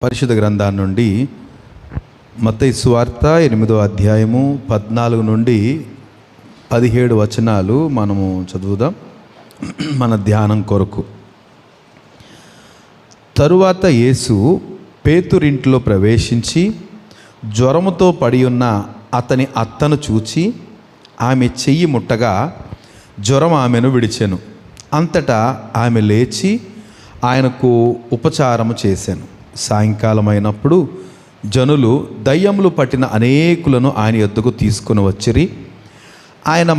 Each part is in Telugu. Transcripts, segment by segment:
పరిశుద్ధ గ్రంథాన్ని నుండి మత్తయి సువార్త 8వ అధ్యాయము 14 నుండి 17 వచనాలు మనము చదువుదాం మన ధ్యానం కొరకు. తరువాత యేసు పేతురింట్లో ప్రవేశించి జ్వరముతో పడి ఉన్న అతని అత్తను చూచి ఆమె చెయ్యి ముట్టగా జ్వరం ఆమెను విడిచెను. అంతటా ఆమె లేచి ఆయనకు ఉపచారము చేశాను. సాయంకాలం అయినప్పుడు జనులు దయ్యములు పట్టిన అనేకులను ఆయన యొద్దకు తీసుకుని వచ్చిరి. ఆయన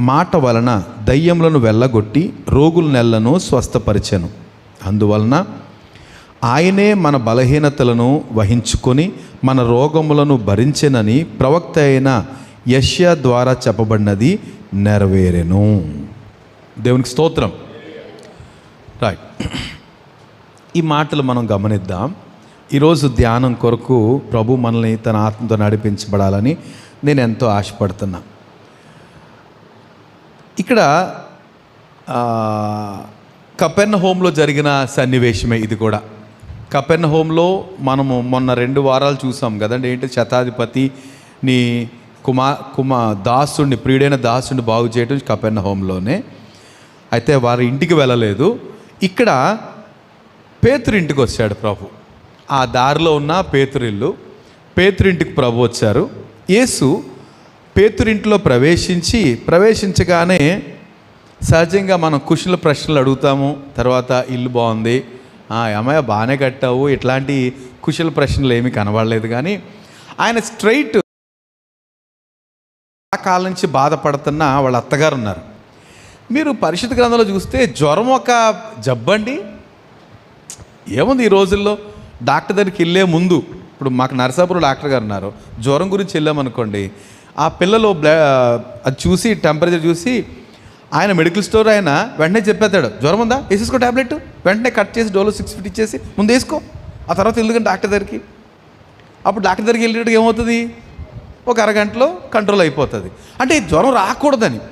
మాట వలన దయ్యములను వెళ్ళగొట్టి రోగుల నెలను స్వస్థపరిచెను. అందువలన ఆయనే మన బలహీనతలను వహించుకొని మన రోగములను భరించెనని ప్రవక్త అయిన యెషయా ద్వారా చెప్పబడినది నెరవేరెను. దేవునికి స్తోత్రం. రైట్, ఈ మాటలు మనం గమనిద్దాం. ఈరోజు ధ్యానం కొరకు ప్రభు మనల్ని తన ఆత్మతో నడిపించబడాలని నేను ఎంతో ఆశపడుతున్నా. ఇక్కడ కపెర్నహూములో జరిగిన సన్నివేశమే ఇది కూడా. కపెర్నహూములో మనము మొన్న 2 వారాలు చూసాం కదండి. ఏంటి, శతాధిపతిని దాసుడిని, ప్రియుడైన దాసుడిని బాగు చేయడం కపెర్నహూములోనే. అయితే వారి ఇంటికి వెళ్ళలేదు. ఇక్కడ పేతురింటికి వచ్చాడు ప్రభు. ఆ దారిలో ఉన్న పేతురింటికి ప్రభు వచ్చారు. యేసు పేతురింటిలో ప్రవేశించగానే సహజంగా మనం కుశల ప్రశ్నలు అడుగుతాము. తర్వాత ఇల్లు బాగుంది, అమ్మాయి బాగానే కట్టావు, ఇట్లాంటి కుశల ప్రశ్నలు ఏమీ కనబడలేదు. కానీ ఆయన స్ట్రైట్ ఆ కాలం నుంచి బాధపడుతున్న వాళ్ళ అత్తగారు ఉన్నారు. మీరు పరిశుద్ధ గ్రంథంలో చూస్తే జ్వరం ఒక జబ్బండి. ఏముంది, ఈ రోజుల్లో డాక్టర్ దగ్గరికి వెళ్ళే ముందు, ఇప్పుడు మాకు నరసాపురం డాక్టర్ గారు ఉన్నారు, జ్వరం గురించి వెళ్ళామనుకోండి, ఆ పిల్లలు అది చూసి టెంపరేచర్ చూసి ఆయన మెడికల్ స్టోర్ ఆయన వెంటనే చెప్పేస్తాడు, జ్వరం ఉందా, వేసేసుకో ట్యాబ్లెట్, వెంటనే కట్ చేసి డోలో 6 ఫిట్ ఇచ్చేసి ముందు వేసుకో, ఆ తర్వాత ఎందుకంటే డాక్టర్ దగ్గరికి. అప్పుడు డాక్టర్ దగ్గరికి వెళ్ళేటప్పుడు ఏమవుతుంది, ఒక అరగంటలో కంట్రోల్ అయిపోతుంది. అంటే జ్వరం రాకూడదని.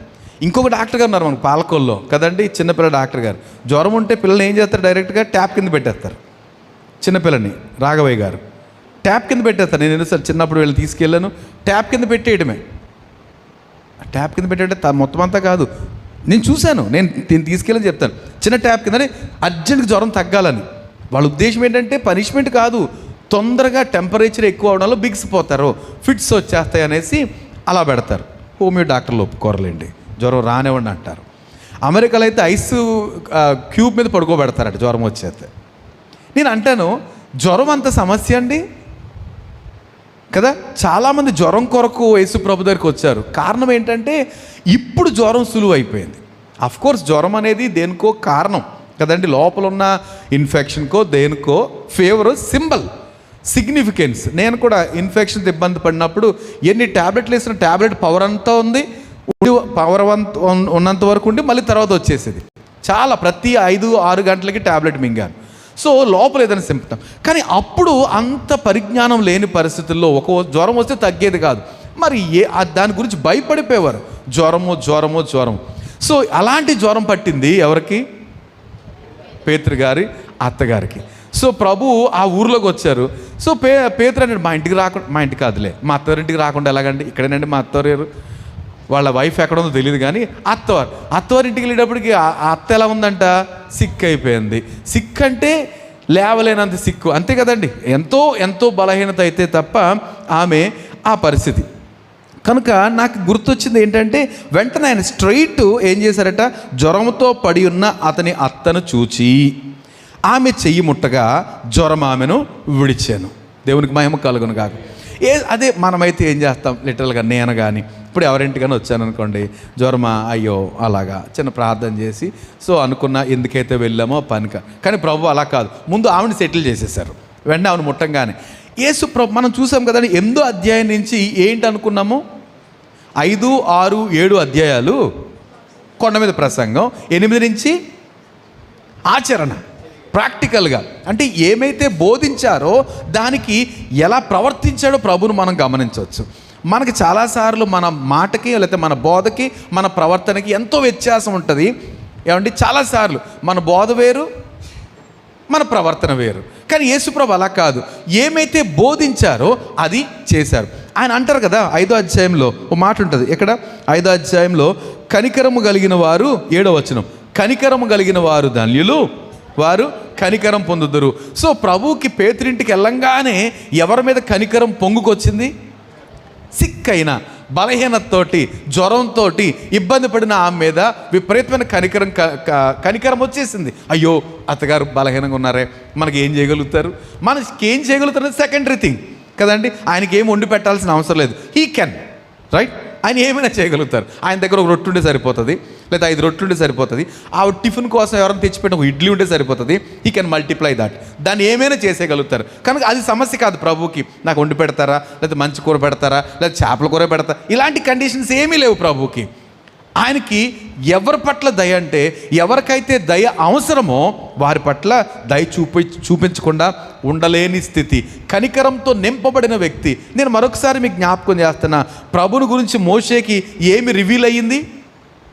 ఇంకొక డాక్టర్ గారు ఉన్నారు మనకు పాలకొల్లో కదండి, చిన్నపిల్ల డాక్టర్ గారు. జ్వరం ఉంటే పిల్లల్ని ఏం చేస్తారు, డైరెక్ట్గా ట్యాప్ కింద పెట్టేస్తారు. చిన్నపిల్లని రాఘవయ్య గారు ట్యాప్ కింద పెట్టేస్తారు. నేను ఎన్నిసార్లు చిన్నప్పుడు వీళ్ళు తీసుకెళ్ళాను, ట్యాప్ కింద పెట్టేయడమే. ట్యాప్ కింద పెట్టే మొత్తం అంతా కాదు, నేను చూశాను, నేను తీసుకెళ్ళని చెప్తాను. చిన్న ట్యాప్ కిందనే అర్జెంట్గా జ్వరం తగ్గాలని. వాళ్ళ ఉద్దేశం ఏంటంటే పనిష్మెంట్ కాదు, తొందరగా టెంపరేచర్ ఎక్కువ అవడంలో బిగిసిపోతారు, ఫిట్స్ వచ్చేస్తాయి అనేసి అలా పెడతారు. హోమియో డాక్టర్లు ఒప్పుకోరలేండి, జ్వరం రానివ్వండి అంటారు. అమెరికాలో అయితే ఐస్ క్యూబ్ మీద పడుకోబెడతారట జ్వరం వచ్చేస్తే. నేను అంటాను, జ్వరం అంత సమస్య అండి కదా. చాలామంది జ్వరం కొరకు యేసు ప్రభు దగ్గరికి వచ్చారు. కారణం ఏంటంటే ఇప్పుడు జ్వరం సులువు అయిపోయింది. అఫ్కోర్స్ జ్వరం అనేది దేనికో కారణం కదండి, లోపల ఉన్న ఇన్ఫెక్షన్కో దేనికో ఫీవర్ సింబల్ సిగ్నిఫికెన్స్. నేను కూడా ఇన్ఫెక్షన్ ఇబ్బంది పడినప్పుడు ఎన్ని ట్యాబ్లెట్లు వేసిన ట్యాబ్లెట్ పవర్ అంతా ఉంది, పవర్ ఉన్నంత వరకు ఉండి మళ్ళీ తర్వాత వచ్చేసేది. చాలా ప్రతి 5-6 గంటలకి ట్యాబ్లెట్ మింగాను. సో లోపల ఏదైనా సింప్టమ్. కానీ అప్పుడు అంత పరిజ్ఞానం లేని పరిస్థితుల్లో ఒక జ్వరం వస్తే తగ్గేది కాదు. మరి దాని గురించి భయపడిపోయేవారు, జ్వరము. సో అలాంటి జ్వరం పట్టింది ఎవరికి, పేతురు గారి అత్తగారికి. సో ప్రభు ఆ ఊర్లోకి వచ్చారు. సో పేతురు అన్నాడు, మా ఇంటికి కాదులే, మా అత్తవారింటికి రాకుండా ఎలాగండి, ఇక్కడేనండి మా అత్తవారు, వాళ్ళ వైఫ్ ఎక్కడ ఉందో తెలియదు. కానీ అత్తవారింటికి వెళ్ళేటప్పటికి ఆ అత్త ఎలా ఉందంట, సిక్ అయిపోయింది. సిక్ అంటే లేవలేనంత సిక్కు, అంతే కదండి. ఎంతో బలహీనత అయితే తప్ప ఆమె ఆ పరిస్థితి. కనుక నాకు గుర్తొచ్చింది ఏంటంటే, వెంటనే ఆయన స్ట్రైట్ ఏం చేశారట, జ్వరంతో పడి ఉన్న అతని అత్తను చూచి ఆమె చెయ్యి ముట్టగా జ్వరం ఆమెను విడిచాను. దేవునికి మహిమ కలుగును కాక. అదే మనమైతే ఏం చేస్తాం, లిటరల్గా నేను కానీ ఇప్పుడు ఎవరింటికైనా వచ్చాను అనుకోండి, జ్వరమా, అయ్యో అలాగా చిన్న ప్రార్థన చేసి సో అనుకున్న ఎందుకైతే వెళ్ళామో పనిక. కానీ ప్రభు అలా కాదు, ముందు ఆమెను సెటిల్ చేసేసారు. వెంటనే ఆమెను ముట్టంగానే యేసు ప్రభు మనం చూసాం కదండి. 8వ అధ్యాయం నుంచి ఏంటి అనుకున్నాము, 5, 6, 7 అధ్యాయాలు కొండ మీద ప్రసంగం, 8 నుంచి ఆచరణ, ప్రాక్టికల్గా అంటే ఏమైతే బోధించారో దానికి ఎలా ప్రవర్తించాడో ప్రభువును మనం గమనించవచ్చు. మనకి చాలాసార్లు మన మాటకి లేకపోతే మన బోధకి మన ప్రవర్తనకి ఎంతో వ్యత్యాసం ఉంటుంది. ఏమండి, చాలాసార్లు మన బోధ వేరు, మన ప్రవర్తన వేరు. కానీ యేసుప్రభు అలా కాదు, ఏమైతే బోధించారో అది చేశారు. ఆయన అంటారు కదా 5వ అధ్యాయంలో ఒక మాట ఉంటుంది. ఇక్కడ 5వ అధ్యాయంలో కనికరము కలిగిన వారు, 7వ వచనం, కనికరము కలిగిన వారు ధన్యులు, వారు కనికరం పొందుదురు. సో ప్రభువుకి పేతురింటికి వెళ్ళంగానే ఎవరి మీద కనికరం పొంగుకొచ్చింది? సిక్ అయిన, బలహీనతతోటి, జ్వరంతో ఇబ్బంది పడిన ఆమె మీద విపరీతమైన కనికరం వచ్చేసింది. అయ్యో అత్తగారు బలహీనంగా ఉన్నారే, మనకి ఏం చేయగలుగుతారు, మనకి ఏం చేయగలుగుతారు సెకండరీ థింగ్ కదండి. ఆయనకి ఏం వండి పెట్టాల్సిన అవసరం లేదు. హీ కెన్, రైట్, ఆయన ఏమైనా చేయగలుగుతారు. ఆయన దగ్గర ఒక రొట్టె ఉంటే సరిపోతుంది, లేదా 5 రొట్టెలు ఉంటే సరిపోతుంది. ఆ టిఫిన్ కోసం ఎవరైనా తెచ్చిపెట్టిన ఒక ఇడ్లీ ఉంటే సరిపోతుంది. He can multiply that. దాన్ని ఏమైనా చేసేయగలుగుతారు. కనుక అది సమస్య కాదు ప్రభువుకి. నాకు వండి పెడతారా, లేదా మంచి కూర పెడతారా, లేదా చేపల కూర పెడతారా, ఇలాంటి కండిషన్స్ ఏమీ లేవు ప్రభువుకి. ఆయనకి ఎవరి పట్ల దయ అంటే, ఎవరికైతే దయ అవసరమో వారి పట్ల దయ చూపించకుండా ఉండలేని స్థితి, కనికరంతో నింపబడిన వ్యక్తి. నేను మరొకసారి మీకు జ్ఞాపకం చేస్తున్నా, ప్రభుని గురించి మోషేకి ఏమి రివీల్ అయ్యింది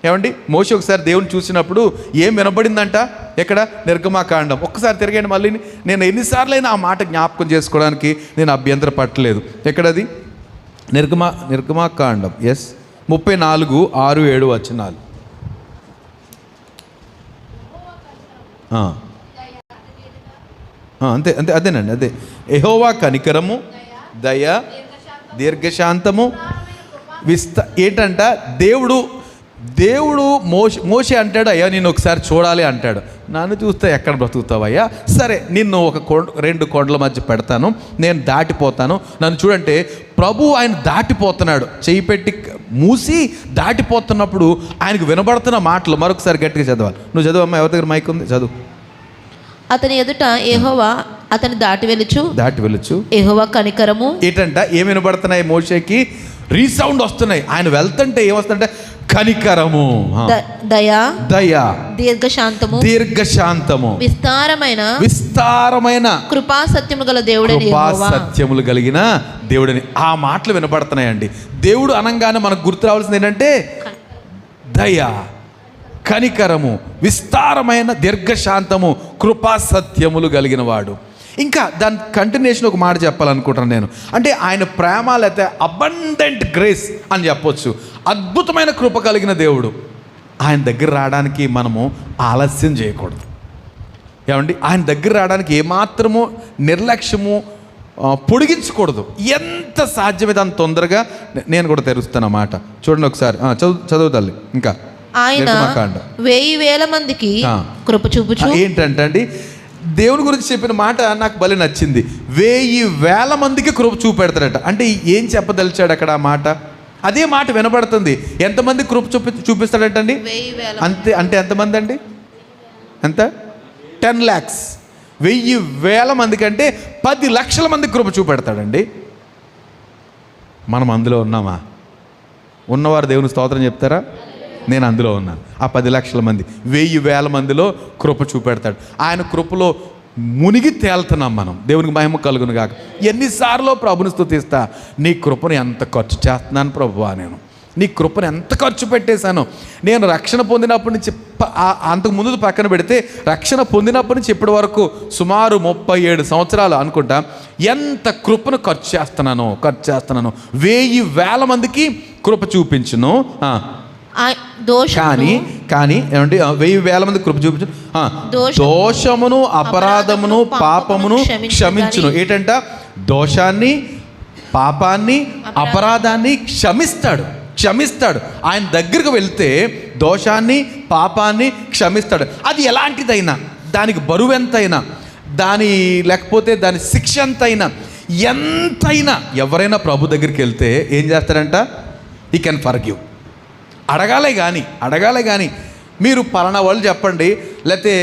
ఏమండి? మోషే ఒకసారి దేవుని చూసినప్పుడు ఏం వినబడిందంట? ఎక్కడ? నిర్గమాకాండం. ఒక్కసారి తిరగండి మళ్ళీ. నేను ఎన్నిసార్లైనా ఆ మాట జ్ఞాపకం చేసుకోవడానికి నేను అభ్యంతర పట్టలేదు. ఎక్కడది? నిర్గమాకాండం, 34, 6, 7 వచనాలు. అంతే అంతే, అదేనండి, అదే. యెహోవా కనికరము, దయ, దీర్ఘశాంతము, ఏంటంట? దేవుడు మోషే అంటాడు, అయ్యా నేను ఒకసారి చూడాలి అంటాడు. నన్ను చూస్తే ఎక్కడ బ్రతుకుతావయ్యా? సరే, నిన్ను ఒక 2 కొండల మధ్య పెడతాను, నేను దాటిపోతాను, నన్ను చూడంటే ప్రభు ఆయన దాటిపోతున్నాడు, చేయి పెట్టి మూసి దాటిపోతున్నప్పుడు ఆయనకు వినబడుతున్న మాటలు మరొకసారి గట్టిగా చదవాలి. నువ్వు చదువమ్మా, ఎవరి దగ్గర మైక్ ఉంది, చదువు. అతని ఎదుట యెహోవా అతని దాటి వెళ్ళుచు యెహోవా కనికరము. ఏంటంట? ఏమి వినబడుతున్నాయి? మోషేకి రీసౌండ్ వస్తున్నాయి. ఆయన వెళ్తుంటే ఏమొస్తుందంటే కనికరము, దయ, దీర్ఘశాంతము, విస్తారమైన కృపా సత్యములు కలిగిన దేవుడని ఆ మాటలు వినబడుతున్నాయండి. దేవుడు అనగానే మనకు గుర్తు రావాల్సింది ఏంటంటే దయ, కనికరము, విస్తారమైన దీర్ఘశాంతము, కృపా సత్యములు కలిగిన వాడు. ఇంకా దాని కంటిన్యూషన్ ఒక మాట చెప్పాలనుకుంటున్నాను నేను. అంటే ఆయన ప్రేమ లేకపోతే అబండెంట్ గ్రేస్ అని చెప్పొచ్చు. అద్భుతమైన కృప కలిగిన దేవుడు. ఆయన దగ్గర రావడానికి మనము ఆలస్యం చేయకూడదు ఏమండి? ఆయన దగ్గర రావడానికి ఏమాత్రము నిర్లక్ష్యము పొడిగించకూడదు. ఎంత సాధ్యమైతే అంత తొందరగా నేను కూడా తెరుస్తాను అన్నమాట. చూడండి ఒకసారి, చదువు తల్లి. ఇంకా ఆయన 1000 మందికి కృప చూపుచు. ఏంటంటే అండి, దేవుని గురించి చెప్పిన మాట నాకు భలే నచ్చింది. 1000 మందికి కృప చూపెడతాడట. అంటే ఏం చెప్పదలిచాడు అక్కడ? ఆ మాట, అదే మాట వినబడుతుంది. ఎంతమంది కృప చూపిస్తాడటండి? అంతే. అంటే ఎంతమంది అండి? ఎంత? 10 lakhs. 1000 మందికి అంటే 10 లక్షల మందికి కృప చూపెడతాడండి. మనం అందులో ఉన్నామా? ఉన్నవారు దేవుని స్తోత్రం చెప్తారా? నేను అందులో ఉన్నాను. ఆ 10 లక్షల మంది, 1000 మందిలో కృప చూపెడతాడు. ఆయన కృపలో మునిగి తేలుతున్నాం మనం. దేవునికి మహిమ కలుగును గాక. ఎన్నిసార్లు ప్రభుని స్తుతిస్తా, నీ కృపను ఎంత ఖర్చు చేస్తున్నాను ప్రభువా, నేను నీ కృపను ఎంత ఖర్చు పెట్టేశాను. నేను రక్షణ పొందినప్పటి నుంచి, అంతకు ముందు పక్కన పెడితే రక్షణ పొందినప్పటి నుంచి ఇప్పటి వరకు సుమారు 37 సంవత్సరాలు అనుకుంటా, ఎంత కృపను ఖర్చు చేస్తున్నాను. 1000 మందికి కృప చూపించును. కానీ ఏమంటే 1000 మంది కృప చూపించు, దోషమును, అపరాధమును, పాపమును క్షమించును. ఏంటంట? దోషాన్ని, పాపాన్ని, అపరాధాన్ని క్షమిస్తాడు. ఆయన దగ్గరకు వెళ్తే దోషాన్ని, పాపాన్ని క్షమిస్తాడు. అది ఎలాంటిదైనా, దానికి బరువు ఎంతైనా, లేకపోతే దాని శిక్ష ఎంతైనా ఎవరైనా ప్రభు దగ్గరికి వెళ్తే ఏం చేస్తాడంట? He can forgive. అడగాలే కానీ మీరు పలానా వాళ్ళు చెప్పండి, లేకపోతే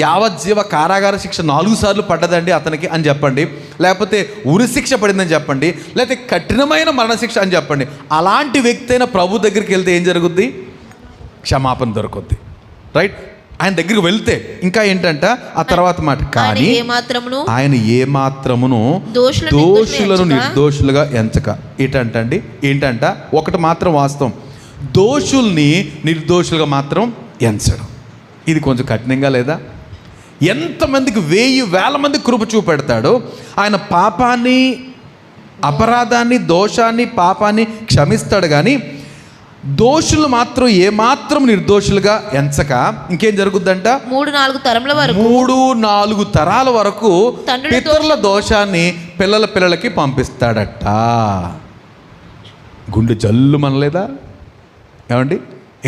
యావజ్జీవ కారాగార శిక్ష 4 సార్లు పడ్డదండి అతనికి అని చెప్పండి, లేకపోతే ఉరి శిక్ష పడిందని చెప్పండి, లేకపోతే కఠినమైన మరణశిక్ష అని చెప్పండి. అలాంటి వ్యక్తి అయిన ప్రభు దగ్గరికి వెళ్తే ఏం జరుగుద్ది? క్షమాపణ దొరుకుద్ది, రైట్? ఆయన దగ్గరికి వెళ్తే. ఇంకా ఏంటంట ఆ తర్వాత మాట, కానీ ఆయన ఏమాత్రమును దోషులను నిర్దోషులుగా ఎంచక. ఏంటంట ఒకటి మాత్రం వాస్తవం, దోషుల్ని నిర్దోషులుగా మాత్రం ఎంచడం. ఇది కొంచెం కఠినంగా లేదా? ఎంతమందికి 1000 మంది కృప చూపెడతాడో ఆయన పాపాన్ని, అపరాధాన్ని, దోషాన్ని, పాపాన్ని క్షమిస్తాడు. కానీ దోషులు మాత్రం ఏమాత్రం నిర్దోషులుగా ఎంచక ఇంకేం జరుగుద్దంట, 3-4 తరముల వరకు 3-4 తరాల వరకు పితరుల దోషాన్ని పిల్లలకి పంపిస్తాడట. గుండె జల్లు మనలేదా ఏమండి?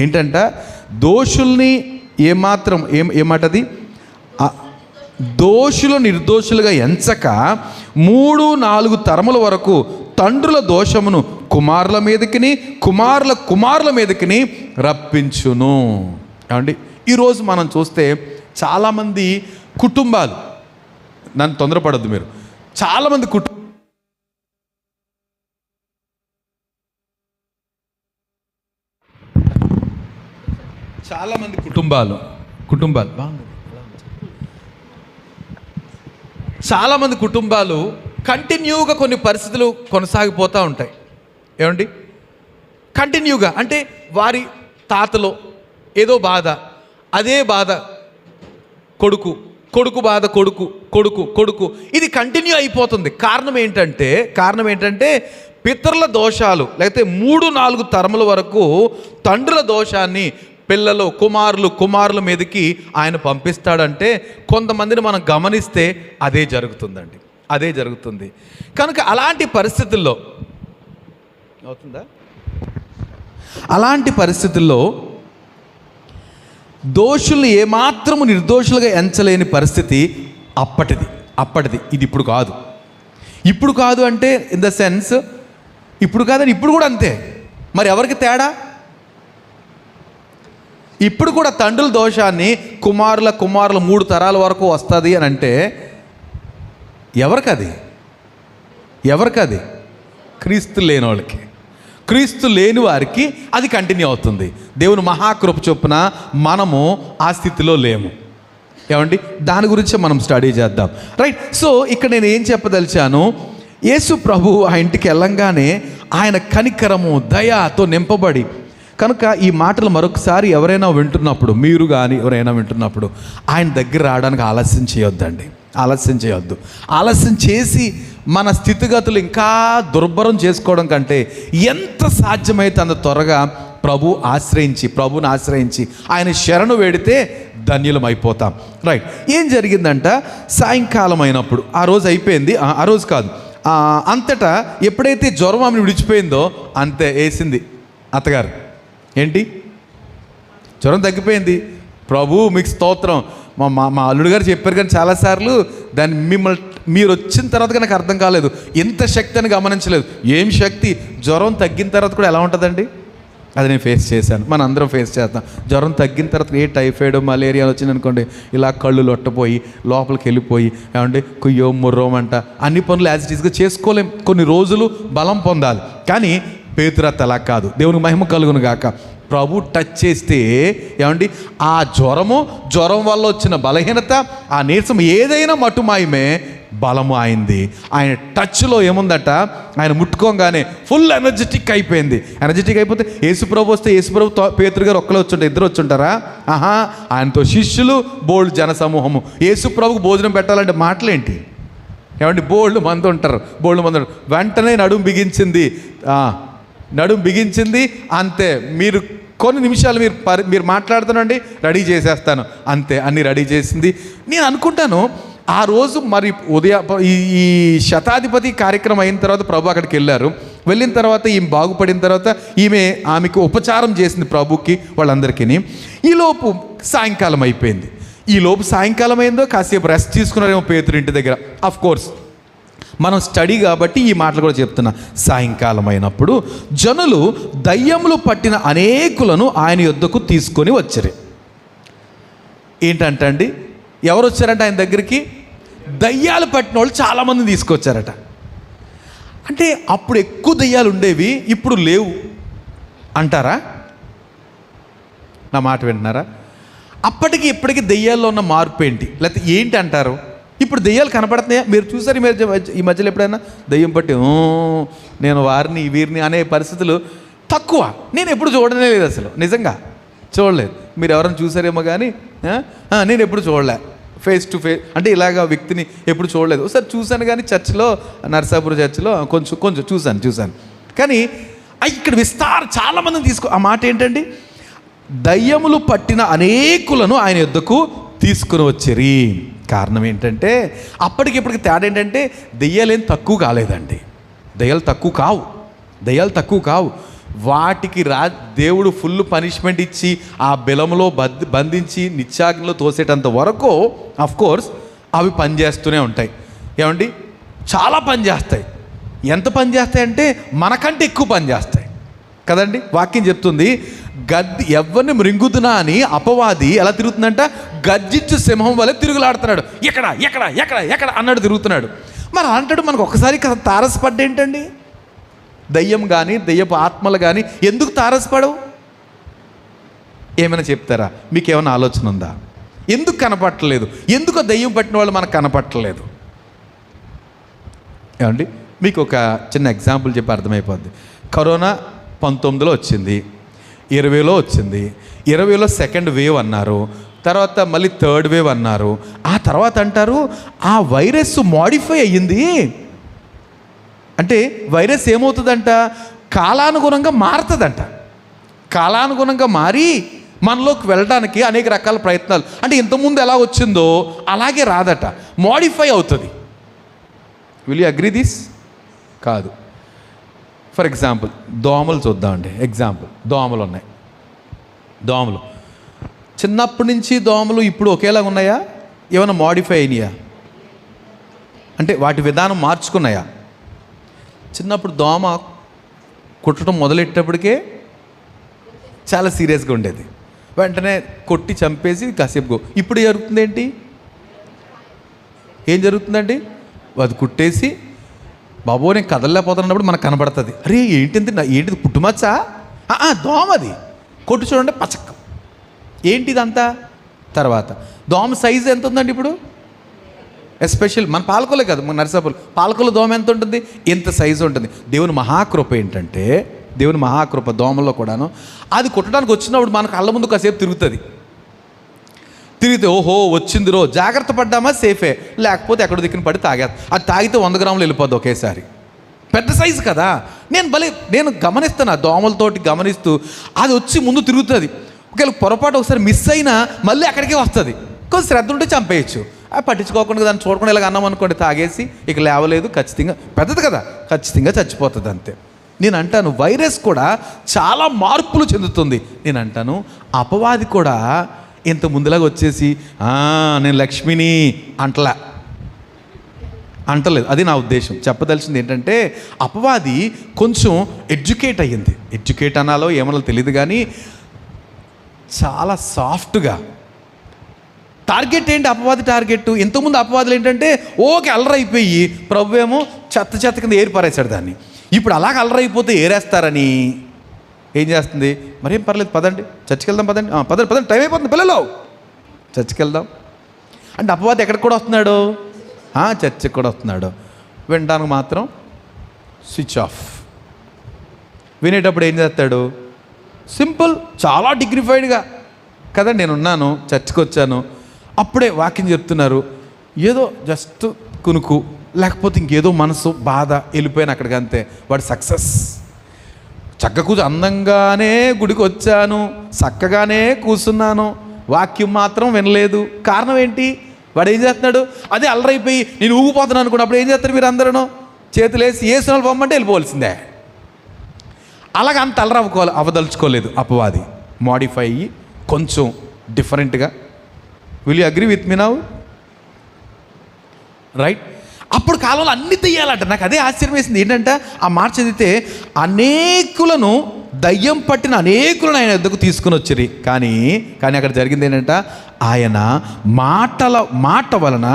ఏంటంట, దోషుల్ని ఏమాత్రం ఏమాటది, దోషులు నిర్దోషులుగా ఎంచక 3-4 తరముల వరకు తండ్రుల దోషమును కుమారుల మీదకిని, కుమారుల కుమారుల మీదకిని రప్పించును. ఏమండి, ఈరోజు మనం చూస్తే చాలామంది కుటుంబాలు, నన్ను తొందరపడద్దు మీరు, చాలామంది చాలామంది కుటుంబాలు కంటిన్యూగా కొన్ని పరిస్థితులు కొనసాగిపోతూ ఉంటాయి. ఏమండి, కంటిన్యూగా అంటే వారి తాతలో ఏదో బాధ, అదే బాధ కొడుకు బాధ, కొడుకు ఇది కంటిన్యూ అయిపోతుంది. కారణం ఏంటంటే పితరుల దోషాలు, లేకపోతే 3-4 తరముల వరకు తండ్రుల దోషాన్ని పిల్లలు, కుమారుల మీదకి ఆయన పంపిస్తాడంటే కొంతమందిని మనం గమనిస్తే అదే జరుగుతుందండి, అదే జరుగుతుంది. కనుక అలాంటి పరిస్థితుల్లో దోషుల్ని ఏమాత్రము నిర్దోషులుగా ఎంచలేని పరిస్థితి అప్పటిది. ఇది ఇప్పుడు కాదు అంటే ఇన్ ద సెన్స్ ఇప్పుడు కాదని ఇప్పుడు కూడా అంతే. మరి ఎవరికి తేడా? ఇప్పుడు కూడా తండ్రుల దోషాన్ని కుమారుల 3 తరాల వరకు వస్తుంది అని అంటే ఎవరికది? క్రీస్తు లేని వాళ్ళకి. క్రీస్తు లేని వారికి అది కంటిన్యూ అవుతుంది. దేవుని మహాకృప చొప్పున మనము ఆ స్థితిలో లేము. ఏమండి, దాని గురించి మనం స్టడీ చేద్దాం. రైట్. సో ఇక్కడ నేను ఏం చెప్పదలిచాను, యేసు ప్రభు ఆ ఇంటికి వెళ్ళంగానే ఆయన కనికరము, దయతో నింపబడి, కనుక ఈ మాటలు మరొకసారి ఎవరైనా వింటున్నప్పుడు, మీరు కానీ ఎవరైనా వింటున్నప్పుడు ఆయన దగ్గర రావడానికి ఆలస్యం చేయొద్దు. ఆలస్యం చేసి మన స్థితిగతులు ఇంకా దుర్భరం చేసుకోవడం కంటే ఎంత సాధ్యమైతే అంత త్వరగా ప్రభుని ఆశ్రయించి ఆయన శరణు వేడితే ధన్యులం అయిపోతాం. రైట్. ఏం జరిగిందంట, సాయంకాలం అయినప్పుడు, ఆ రోజు అయిపోయింది, ఆ రోజు కాదు, అంతటా ఎప్పుడైతే జ్వరం ఆమెను విడిచిపోయిందో అంతే వేసింది అత్తగారు. ఏంటి, జ్వరం తగ్గిపోయింది, ప్రభు మీకు స్తోత్రం. మా అల్లుడు గారు చెప్పారు, కానీ చాలాసార్లు దాన్ని మీరు వచ్చిన తర్వాత నాకు అర్థం కాలేదు, ఇంత శక్తి అని గమనించలేదు. ఏం శక్తి, జ్వరం తగ్గిన తర్వాత కూడా ఎలా ఉంటుందండి, అది నేను ఫేస్ చేశాను, మన అందరం ఫేస్ చేస్తాం. జ్వరం తగ్గిన తర్వాత ఏ టైఫాయిడ్, మలేరియా వచ్చింది అనుకోండి, ఇలా కళ్ళు లొట్టపోయి లోపలికి వెళ్ళిపోయి, ఏమంటే కుయ్యో ముర్రోమంట, అన్ని పనులు యాజ్ ఇట్ ఈస్గా చేసుకోలేం. కొన్ని రోజులు బలం పొందాలి. కానీ పేతురత్త అలా కాదు. దేవునికి మహిమ కలుగును గాక. ప్రభు టచ్ చేస్తే ఏమండి, ఆ జ్వరం వల్ల వచ్చిన బలహీనత, ఆ నీరసం ఏదైనా మటుమాయమే, బలము అయింది. ఆయన టచ్లో ఏముందట, ఆయన ముట్టుకోగానే ఫుల్ ఎనర్జెటిక్ అయిపోయింది. ఎనర్జెటిక్ అయిపోతే యేసుప్రభు వస్తే యేసుప్రభు పేతురు గారు ఒక్కరు వచ్చుంటారు, ఇద్దరు వచ్చుంటారా? ఆయనతో శిష్యులు, బోల్డ్ జన సమూహము. యేసుప్రభుకు భోజనం పెట్టాలంటే మాటలేంటి ఏమండి, బోల్డ్ మంది ఉంటారు. వెంటనే నడుము బిగించింది అంతే. మీరు కొన్ని నిమిషాలు మీరు మాట్లాడుతానండి, రెడీ చేసేస్తాను అంతే. అన్నీ రెడీ చేసింది. నేను అనుకుంటాను ఆ రోజు మరి ఈ శతాధిపతి కార్యక్రమం అయిన తర్వాత ప్రభు అక్కడికి వెళ్ళిన తర్వాత ఈమె బాగుపడిన తర్వాత ఆమెకు ఉపచారం చేసింది ప్రభుకి, వాళ్ళందరికీ. ఈలోపు సాయంకాలం అయిపోయింది. సాయంకాలం అయిందో కాసేపు రెస్ట్ తీసుకున్నారేమో పేతురు ఇంటి దగ్గర. ఆఫ్ కోర్స్ మనం స్టడీ కాబట్టి ఈ మాటలు కూడా చెప్తున్నా. సాయంకాలం అయినప్పుడు జనులు దయ్యములు పట్టిన అనేకులను ఆయన యొద్దకు తీసుకొని వచ్చారు. ఏంటంటే ఎవరు వచ్చారంట ఆయన దగ్గరికి? దయ్యాలు పట్టిన వాళ్ళు చాలామందిని తీసుకొచ్చారట. అంటే అప్పుడు ఎక్కువ దయ్యాలు ఉండేవి, ఇప్పుడు లేవు అంటారా? నా మాట వింటున్నారా? అప్పటికి ఇప్పటికీ దెయ్యాల్లో ఉన్న మార్పు ఏంటి, లేకపోతే ఏంటి అంటారు? ఇప్పుడు దెయ్యాలు కనపడుతున్నాయా? మీరు చూసారు ఈ మధ్యలో ఎప్పుడైనా దెయ్యం పట్టి నేను వారిని వీరిని అనే పరిస్థితులు తక్కువ. నేను ఎప్పుడు చూడనే లేదు, అసలు నిజంగా చూడలేదు. మీరు ఎవరైనా చూసారేమో కానీ నేను ఎప్పుడు చూడలే. ఫేస్ టు ఫేస్ అంటే ఇలాగ వ్యక్తిని ఎప్పుడు చూడలేదు. ఒకసారి చూశాను కానీ చర్చిలో, నరసాపురం చర్చిలో కొంచెం చూశాను. కానీ ఇక్కడ చాలామందిని ఆ మాట ఏంటండి, దయ్యములు పట్టిన అనేకులను ఆయన యొద్దకు తీసుకుని వచ్చిరి. కారణం ఏంటంటే అప్పటికిప్పటికి తేడా ఏంటంటే దెయ్యాలేం తక్కువ కాలేదండి. దయ్యాలు తక్కువ కావు. వాటికి దేవుడు ఫుల్ పనిష్మెంట్ ఇచ్చి ఆ బెలంలో బంధించి నిత్యాగ్నిలో తోసేటంత వరకు కోర్స్ అవి పనిచేస్తూనే ఉంటాయి. ఏమండి, చాలా పనిచేస్తాయి. ఎంత పనిచేస్తాయంటే మనకంటే ఎక్కువ పనిచేస్తాయి కదండి. వాక్యం చెప్తుంది, ఎవరిని మృంగుతున్నా అని అపవాది ఎలా తిరుగుతుందంట, గర్జించు సింహం వల్ల తిరుగులాడుతున్నాడు. ఎక్కడ అన్నాడు తిరుగుతున్నాడు. మరి అంటాడు మనకు ఒక్కసారి తారసపడ్డేంటండి, దయ్యం కానీ దయ్యపు ఆత్మలు కానీ ఎందుకు తారసపడవు? ఏమైనా చెప్తారా? మీకు ఏమైనా ఆలోచన ఉందా? ఎందుకు కనపట్టలేదు? ఎందుకు దయ్యం పట్టిన వాళ్ళు మనకు కనపట్టలేదు? ఏమండి, మీకు ఒక చిన్న ఎగ్జాంపుల్ చెప్పి అర్థమైపోద్ది. కరోనా 19లో వచ్చింది, 20లో వచ్చింది, 20లో సెకండ్ వేవ్ అన్నారు, తర్వాత మళ్ళీ థర్డ్ వేవ్ అన్నారు. ఆ తర్వాత అంటారు ఆ వైరస్ మోడిఫై అయ్యింది. అంటే వైరస్ ఏమవుతుందంట, కాలానుగుణంగా మారుతుందంట. కాలానుగుణంగా మారి మనలోకి వెళ్ళడానికి అనేక రకాల ప్రయత్నాలు. అంటే ఇంతకుముందు ఎలా వచ్చిందో అలాగే రాదట, మోడిఫై అవుతుంది. Will you agree this? కాదు. ఫర్ ఎగ్జాంపుల్ దోమలు చూద్దామండి. దోమలు ఉన్నాయి. దోమలు చిన్నప్పటి నుంచి దోమలు ఇప్పుడు ఒకేలాగా ఉన్నాయా? ఏమైనా మోడిఫై అయినాయా? అంటే వాటి విధానం మార్చుకున్నాయా? చిన్నప్పుడు దోమ కుట్టడం మొదలెట్టేటప్పటికే చాలా సీరియస్గా ఉండేది, వెంటనే కొట్టి చంపేసి కాసేపు. ఇప్పుడు జరుగుతుంది ఏం జరుగుతుందండి, అది కుట్టేసి బాబో నేను కదలలేకపోతున్నప్పుడు మనకు కనబడుతుంది. అరే ఏంటిది పుట్టుమచ్చా? దోమది కొట్టు చూడండి పచక్క. ఏంటిదంతా? తర్వాత దోమ సైజు ఎంత ఉందండి ఇప్పుడు? ఎస్పెషల్ మన పాలకొలే కదా, మన నరసాపురం పాలకొల దోమ ఎంత ఉంటుంది? ఎంత సైజు ఉంటుంది. దేవుని మహాకృప ఏంటంటే, దేవుని మహాకృప దోమల్లో కూడాను అది కొట్టడానికి వచ్చినప్పుడు మన కళ్ళ ముందు కాసేపు తిరిగితే ఓహో వచ్చిందిరో, జాగ్రత్త పడ్డామా సేఫే, లేకపోతే ఎక్కడో దిక్కున పడి అది తాగితే 100 గ్రాములు వెళ్ళిపోద్ది ఒకేసారి. పెద్ద సైజు కదా. నేను గమనిస్తాను, ఆ దోమలతోటి గమనిస్తూ అది వచ్చి ముందు తిరుగుతుంది. ఒకవేళ పొరపాటు ఒకసారి మిస్ అయినా మళ్ళీ అక్కడికే వస్తుంది. కొంచెం శ్రద్ధ ఉంటే చంపేయచ్చు. పట్టించుకోకుండా దాన్ని చూడకుండా ఇలాగ అన్నాం అనుకోండి, తాగేసి ఇక లేవలేదు, ఖచ్చితంగా పెద్దది కదా, ఖచ్చితంగా చచ్చిపోతుంది అంతే. నేను అంటాను వైరస్ కూడా చాలా మార్పులు చెందుతుంది. నేను అంటాను అపవాది కూడా ఇంత ముందులాగా వచ్చేసి నేను లక్ష్మిని అంటలేదు. అది నా ఉద్దేశం. చెప్పదలిసింది ఏంటంటే అపవాది కొంచెం ఎడ్యుకేట్ అయ్యింది. ఎడ్యుకేట్ అనాలో ఏమన్నా తెలియదు కానీ చాలా సాఫ్ట్గా. టార్గెట్ ఏంటి అపవాది టార్గెట్? ఇంతకుముందు అపవాదులు ఏంటంటే ఓకే అల్లరైపోయి ప్రభు ఏమో చెత్త కింద ఏరి పారేశాడు దాన్ని. ఇప్పుడు అలాగ అల్లరైపోతే ఏరేస్తారని ఏం చేస్తుంది, మరేం పర్లేదు పదండి చర్చికి వెళ్దాం, పదండి టైం అయిపోతుంది పిల్లలు, చర్చికి వెళ్దాం అంటే అపవాది ఎక్కడికి కూడా వస్తున్నాడు, చర్చికి కూడా వస్తున్నాడు. వినడానికి మాత్రం స్విచ్ ఆఫ్. వినేటప్పుడు ఏం చేస్తాడు, సింపుల్, చాలా డిగ్నిఫైడ్గా కదండి. నేనున్నాను, చర్చికి వచ్చాను, అప్పుడే వాక్యం చెప్తున్నారు, ఏదో జస్ట్ కునుకు లేకపోతే ఇంకేదో మనసు బాధ వెళ్ళిపోయాను అక్కడికి, అంతే. వాడు సక్సెస్. చక్కగా అందంగానే గుడికి వచ్చాను, చక్కగానే కూర్చున్నాను, వాక్యం మాత్రం వినలేదు. కారణం ఏంటి? వాడు ఏం చేస్తున్నాడు, అదే అల్లరైపోయి నేను ఊగిపోతున్నాను అనుకోండి. అప్పుడు ఏం చేస్తారు మీరు అందరూ? చేతులేసి ఏ సినిమాలు పొమ్మంటే వెళ్ళిపోవాల్సిందే. అలాగ అంత అవదలుచుకోలేదు అపవాది. మోడిఫై అయ్యి కొంచెం డిఫరెంట్గా. Will you agree with me now? Right. అప్పుడు కాలంలో అన్ని దెయ్యాలంట. నాకు అదే ఆశ్చర్యం వేసింది. ఏంటంటే ఆ మాట చదివితే అనేకులను, దయ్యం పట్టిన అనేకులను ఆయన వద్దకు తీసుకుని వచ్చి, కానీ అక్కడ జరిగింది ఏంటంటే ఆయన మాట వలన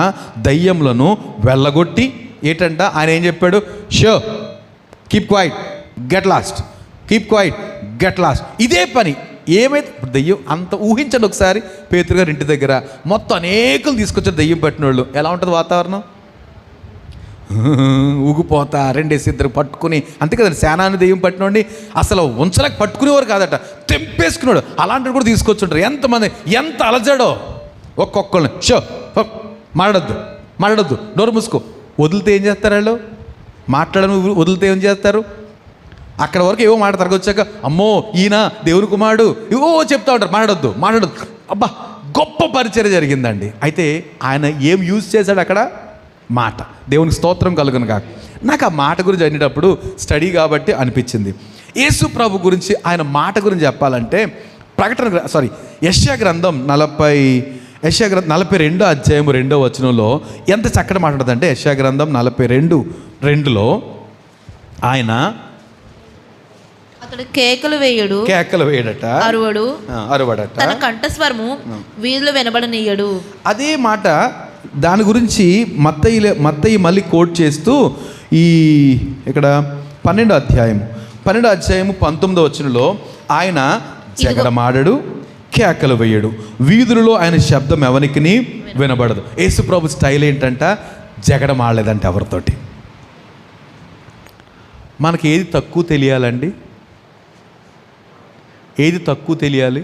దయ్యములను వెళ్ళగొట్టి ఏంటంట ఆయన ఏం చెప్పాడు, show keep quiet get lost, keep quiet get lost. ఇదే పని. ఏమైతే ఇప్పుడు దెయ్యం అంత ఊహించండి ఒకసారి. పేతురు గారి ఇంటి దగ్గర మొత్తం అనేకులు తీసుకొచ్చారు దెయ్యం పట్టిన వాళ్ళు. ఎలా ఉంటుంది వాతావరణం? ఊగిపోతా, 2 పట్టుకుని, అంతే కదండి. సేనాన్ని దెయ్యం పట్టినోడిని అసలు ఉంచలేక పట్టుకునేవారు కాదట, తెంపేసుకున్నాడు. అలాంటివి కూడా తీసుకొచ్చుంటారు. ఎంతమంది ఎంత అలజడో. ఒక్కొక్కరిని షో మాట్లాడొద్దు, నోరు మూసుకో. వదిలితే ఏం చేస్తారు వాళ్ళు? మాట్లాడను వదిలితే ఏం చేస్తారు? అక్కడ వరకు ఏవో మాట్లాడతారు, వచ్చాక అమ్మో ఈయన దేవుని కుమారుడు ఏవో చెప్తా ఉంటారు. మాట్లాడొద్దు. అబ్బా, గొప్ప పరిచర్య జరిగిందండి. అయితే ఆయన ఏం యూజ్ చేశాడు అక్కడ? మాట. దేవునికి స్తోత్రం కలుగును కాక. నాకు ఆ మాట గురించి అనేటప్పుడు స్టడీ కాబట్టి అనిపించింది. యేసు ప్రభు గురించి, ఆయన మాట గురించి చెప్పాలంటే యెషయా గ్రంథం 42 అధ్యాయం 2వ వచనంలో ఎంత చక్కటి మాట్లాడుతుందంటే, యెషయా గ్రంథం 42:2లో ఆయన అతడు కేకలు వేయడట, అరువడట, తన కంఠస్వరము వీధిలో వినబడనీయడు. అదే మాట. దాని గురించి మత్తయి మళ్ళీ కోట్ చేస్తూ ఇక్కడ 12వ అధ్యాయం 19వ వచనంలో ఆయన జగడమాడడు, కేకలు వేయడు, వీధులలో ఆయన శబ్దం ఎవరికి వినబడదు. యేసు ప్రభు స్టైల్ ఏంటంట? జగడమాడలేదంటే ఎవరితోటి. మనకి ఏది తక్కువ తెలియాలండి? ఏది తక్కువ తెలియాలి?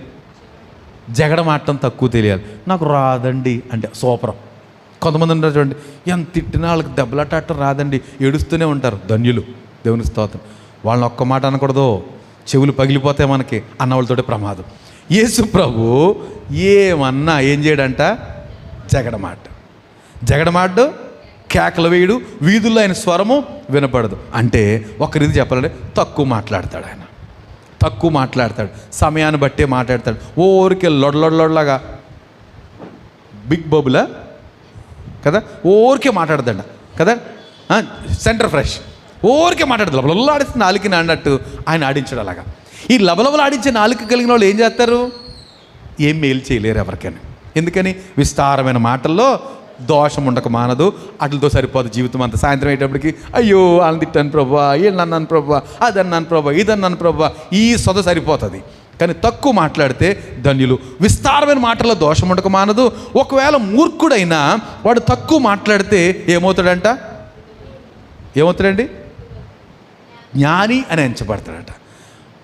జగడమాడటం తక్కువ తెలియాలి. నాకు రాదండి అంటే సూపరం. కొంతమంది ఉంటారు చూడండి, ఎంత తిట్టినా వాళ్ళకి దెబ్బలాటం రాదండి, ఏడుస్తూనే ఉంటారు. ధన్యులు, దేవుని స్తోత్రం. వాళ్ళని ఒక్క మాట అనకూడదు, చెవులు పగిలిపోతాయి మనకి అన్న వాళ్ళతోటి ప్రమాదం. యేసు ప్రభు ఏమన్నా ఏం చేయడంట? జగడమాడు, కేకలు వేయడు, వీధుల్లో ఆయన స్వరము వినపడదు. అంటే ఒక రీతి చెప్పాలంటే తక్కువ మాట్లాడతాడు, సమయాన్ని బట్టే మాట్లాడతాడు. ఊరికే లొడలాగా బిగ్ బబులా కదా, ఊరికే మాట్లాడదండ కదా, సెంటర్ ఫ్రెష్ ఊరికే మాట్లాడదు. లబలబలు ఆడిస్తే నాలుకని అన్నట్టు ఆయన ఆడించాడు. అలాగా ఈ లబలబలు ఆడించే నాలుక కలిగిన వాళ్ళు ఏం చేస్తారు? ఏం మేలు చేయలేరు ఎవరికైనా. ఎందుకని? విస్తారమైన మాటల్లో దోషం ఉండక మానదు, అట్లతో సరిపోదు జీవితం అంతా. సాయంత్రం అయ్యేటప్పటికి అయ్యో వాళ్ళని తిట్టాను ప్రభా, వీళ్ళన్నాను ప్రభా, అదన్నాను ప్రభా, ఇదన్నాను ప్రభా, ఈ సొద సరిపోతుంది. కానీ తక్కువ మాట్లాడితే ధన్యులు. విస్తారమైన మాటల్లో దోషం ఉండక మానదు. ఒకవేళ మూర్ఖుడైనా వాడు తక్కువ మాట్లాడితే ఏమవుతాడండి? జ్ఞాని అని ఎంచబడతాడట.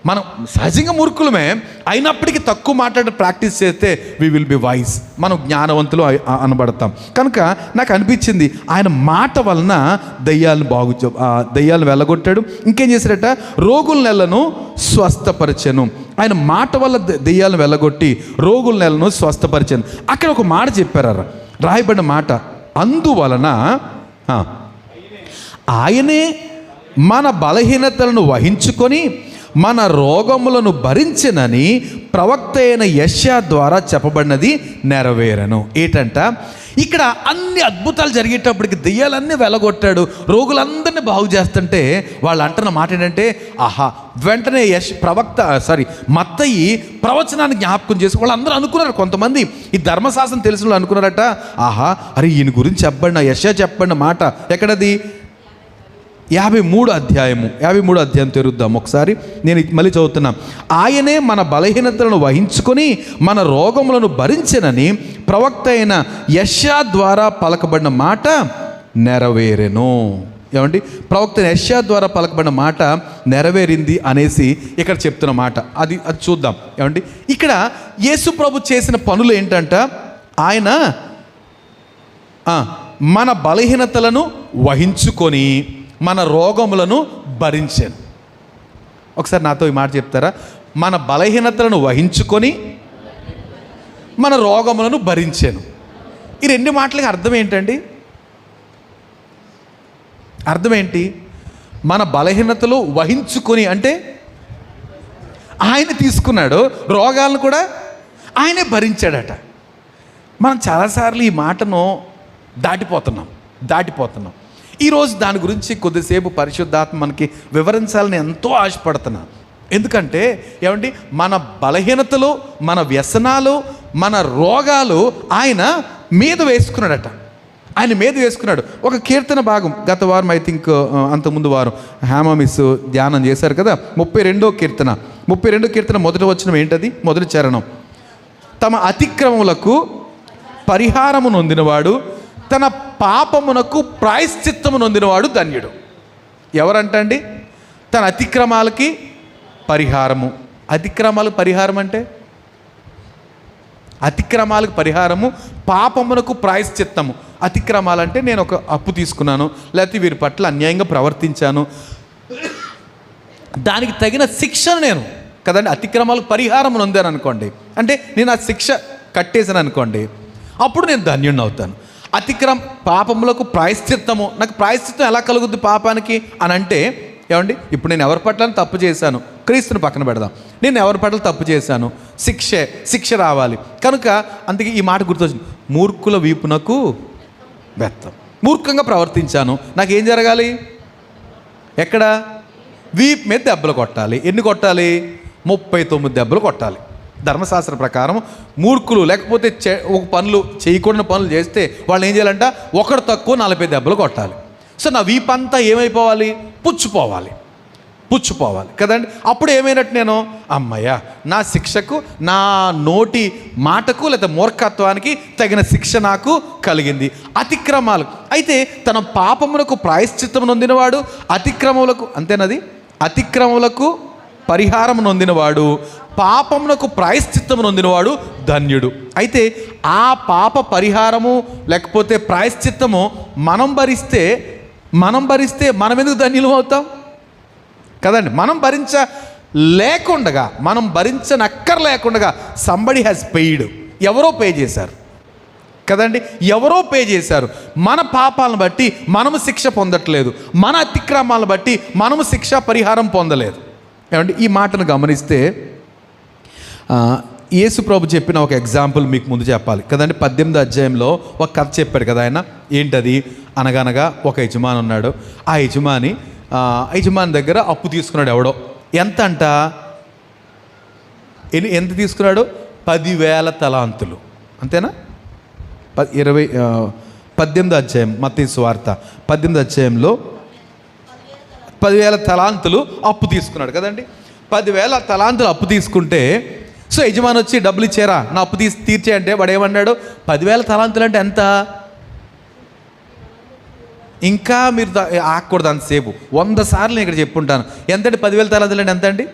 మనం సహజంగా మూర్ఖులమే, అయినప్పటికీ తక్కువ మాట్లాడే ప్రాక్టీస్ చేస్తే వి విల్ బి వైస్, మనం జ్ఞానవంతులు అనబడతాం. కనుక నాకు అనిపించింది ఆయన మాట వలన దయ్యాలను వెళ్ళగొట్టాడు. ఇంకేం చేశాడట? రోగుల నెలను స్వస్థపరిచెను. ఆయన మాట వల్ల దెయ్యాలను వెళ్ళగొట్టి రోగుల నెలను స్వస్థపరిచాను. అక్కడ ఒక మాట చెప్పారు, రాయబడిన మాట, అందువలన ఆయనే మన బలహీనతలను వహించుకొని మన రోగములను భరించినని ప్రవక్త అయిన యెషయా ద్వారా చెప్పబడినది నెరవేరను. ఏంటంట? ఇక్కడ అన్ని అద్భుతాలు జరిగేటప్పటికి దెయ్యాలన్నీ వెళ్ళగొట్టాడు, రోగులందరినీ బాగు చేస్తుంటే వాళ్ళు అంటున్న మాట ఏంటంటే, ఆహా, వెంటనే మత్తయి ప్రవచనాన్ని జ్ఞాపకం చేసి వాళ్ళందరూ అనుకున్నారు. కొంతమంది ఈ ధర్మశాస్త్రం తెలిసిన వాళ్ళు అనుకున్నారట, ఆహా, అరే ఈయన గురించి చెప్పబడిన యెషయా చెప్పబడిన మాట ఎక్కడది? 53వ అధ్యాయం తెరుద్దాం ఒకసారి. నేను మళ్ళీ చదువుతున్నా. ఆయనే మన బలహీనతలను వహించుకొని మన రోగములను భరించెనని ప్రవక్త అయిన యెషయా ద్వారా పలకబడిన మాట నెరవేరెను. ఏమండి? ప్రవక్త యెషయా ద్వారా పలకబడిన మాట నెరవేరింది అనేసి ఇక్కడ చెప్తున్న మాట. అది చూద్దాం. ఏమండి? ఇక్కడ యేసు ప్రభు చేసిన పనులు ఏంటంట? ఆయన మన బలహీనతలను వహించుకొని మన రోగములను భరించాను. ఒకసారి నాతో ఈ మాట చెప్తారా? మన బలహీనతలను వహించుకొని మన రోగములను భరించాను. ఈ రెండు మాటలకి అర్థం ఏంటండి? అర్థం ఏంటి? మన బలహీనతలు వహించుకొని అంటే ఆయన తీసుకున్నాడు, రోగాలను కూడా ఆయనే భరించాడట. మనం చాలాసార్లు ఈ మాటను దాటిపోతున్నాం. ఈరోజు దాని గురించి కొద్దిసేపు పరిశుద్ధాత్మ మనకి వివరించాలని ఎంతో ఆశపడుతున్నా. ఎందుకంటే ఏమండి, మన బలహీనతలు, మన వ్యసనాలు, మన రోగాలు ఆయన మీద వేసుకున్నాడట. ఒక కీర్తన భాగం గత వారం, ఐ థింక్ అంతకుముందు వారం మిస్ ధ్యానం చేశారు కదా. 32వ కీర్తన మొదటి వచనం ఏంటది? మొదటి చరణం, తమ అతిక్రమములకు పరిహారము నొందినవాడు, తన పాపమునకు ప్రాయశ్చిత్తము నొందినవాడు ధన్యుడు. ఎవరంటండి? తన అతిక్రమాలకి పరిహారము. అతిక్రమాలకు పరిహారం అంటే అతిక్రమాలకు పరిహారము, పాపమునకు ప్రాయశ్చిత్తము. అతిక్రమాలంటే నేను ఒక అప్పు తీసుకున్నాను, లేకపోతే వీరి పట్ల అన్యాయంగా ప్రవర్తించాను, దానికి తగిన శిక్షను నేను కదండి, అతిక్రమాలకు పరిహారం నొందాను అనుకోండి, అంటే నేను ఆ శిక్ష కట్టేసాను అనుకోండి, అప్పుడు నేను ధన్యుడిని అవుతాను. పాపములకు ప్రాయశ్చిత్తము, నాకు ప్రాయశ్చిత్తం ఎలా కలుగుద్ది పాపానికి అని అంటే, ఏమండి ఇప్పుడు నేను ఎవరి పట్ల తప్పు చేశాను, క్రీస్తుని పక్కన పెడదాం, నేను ఎవరి పట్ల తప్పు చేశాను, శిక్ష రావాలి కనుక, అందుకే ఈ మాట గుర్తొచ్చింది, మూర్ఖుల వీపునకు బెత్తం. మూర్ఖంగా ప్రవర్తించాను, నాకేం జరగాలి, ఎక్కడ వీపు మీద దెబ్బలు కొట్టాలి. ఎన్ని కొట్టాలి? 39 దెబ్బలు కొట్టాలి. ధర్మశాస్త్ర ప్రకారం మూర్ఖులు లేకపోతే ఒక పనులు చేయకూడని పనులు చేస్తే వాళ్ళు ఏం చేయాలంట, ఒకడు తక్కువ 40 దెబ్బలు కొట్టాలి. సో నా వీపంతా ఏమైపోవాలి, పుచ్చిపోవాలి కదండి. అప్పుడు ఏమైనట్టు, నేను అమ్మయ్య నా శిక్షకు, నా నోటి మాటకు లేదా మూర్ఖత్వానికి తగిన శిక్ష నాకు కలిగింది. అతిక్రమాలు అయితే తన పాపములకు ప్రాయశ్చిత్తం నొందినవాడు, అతిక్రమములకు అంతేనది, అతిక్రమములకు పరిహారం నొందినవాడు, పాపమునకు ప్రాయశ్చిత్తం నొందినవాడు ధన్యుడు. అయితే ఆ పాప పరిహారము లేకపోతే ప్రాయశ్చిత్తము మనం భరిస్తే మనం ఎందుకు ధన్యులు అవుతాం కదండి. మనం భరించనక్కర్లేకుండా సంబడి హ్యాస్ పెయిడ్, ఎవరో పే చేశారు కదండి, ఎవరో పే చేశారు. మన పాపాలను బట్టి మనము శిక్ష పొందట్లేదు, మన అతిక్రమాలను బట్టి మనము శిక్ష పరిహారం పొందలేదు. ఏమండి ఈ మాటను గమనిస్తే యేసు ప్రభు చెప్పిన ఒక ఎగ్జాంపుల్ మీకు ముందు చెప్పాలి కదండి. 18వ అధ్యాయంలో ఒక కథ చెప్పాడు కదా ఆయన. ఏంటది అనగనగా ఒక యజమాని ఉన్నాడు. ఆ యజమాని దగ్గర అప్పు తీసుకున్నాడు ఎవడో. ఎంత తీసుకున్నాడు? 10,000 తలాంతులు. అంతేనా? 18వ అధ్యాయం మత్తయి సువార్త 18వ అధ్యాయంలో 10,000 తలాంతులు అప్పు తీసుకున్నాడు కదండి. 10,000 తలాంతులు అప్పు తీసుకుంటే, సో యజమాని వచ్చి డబ్బులు ఇచ్చారా నా అప్పు తీర్చే అంటే వాడు ఏమన్నాడు, 10,000 తలాంతులు అంటే ఎంత, ఇంకా మీరు ఆకూడదు అంతసేపు, 100 సార్లు నేను ఇక్కడ చెప్పుంటాను. ఎంతండి 10,000 తలాంతులు అంటే ఎంత అండి?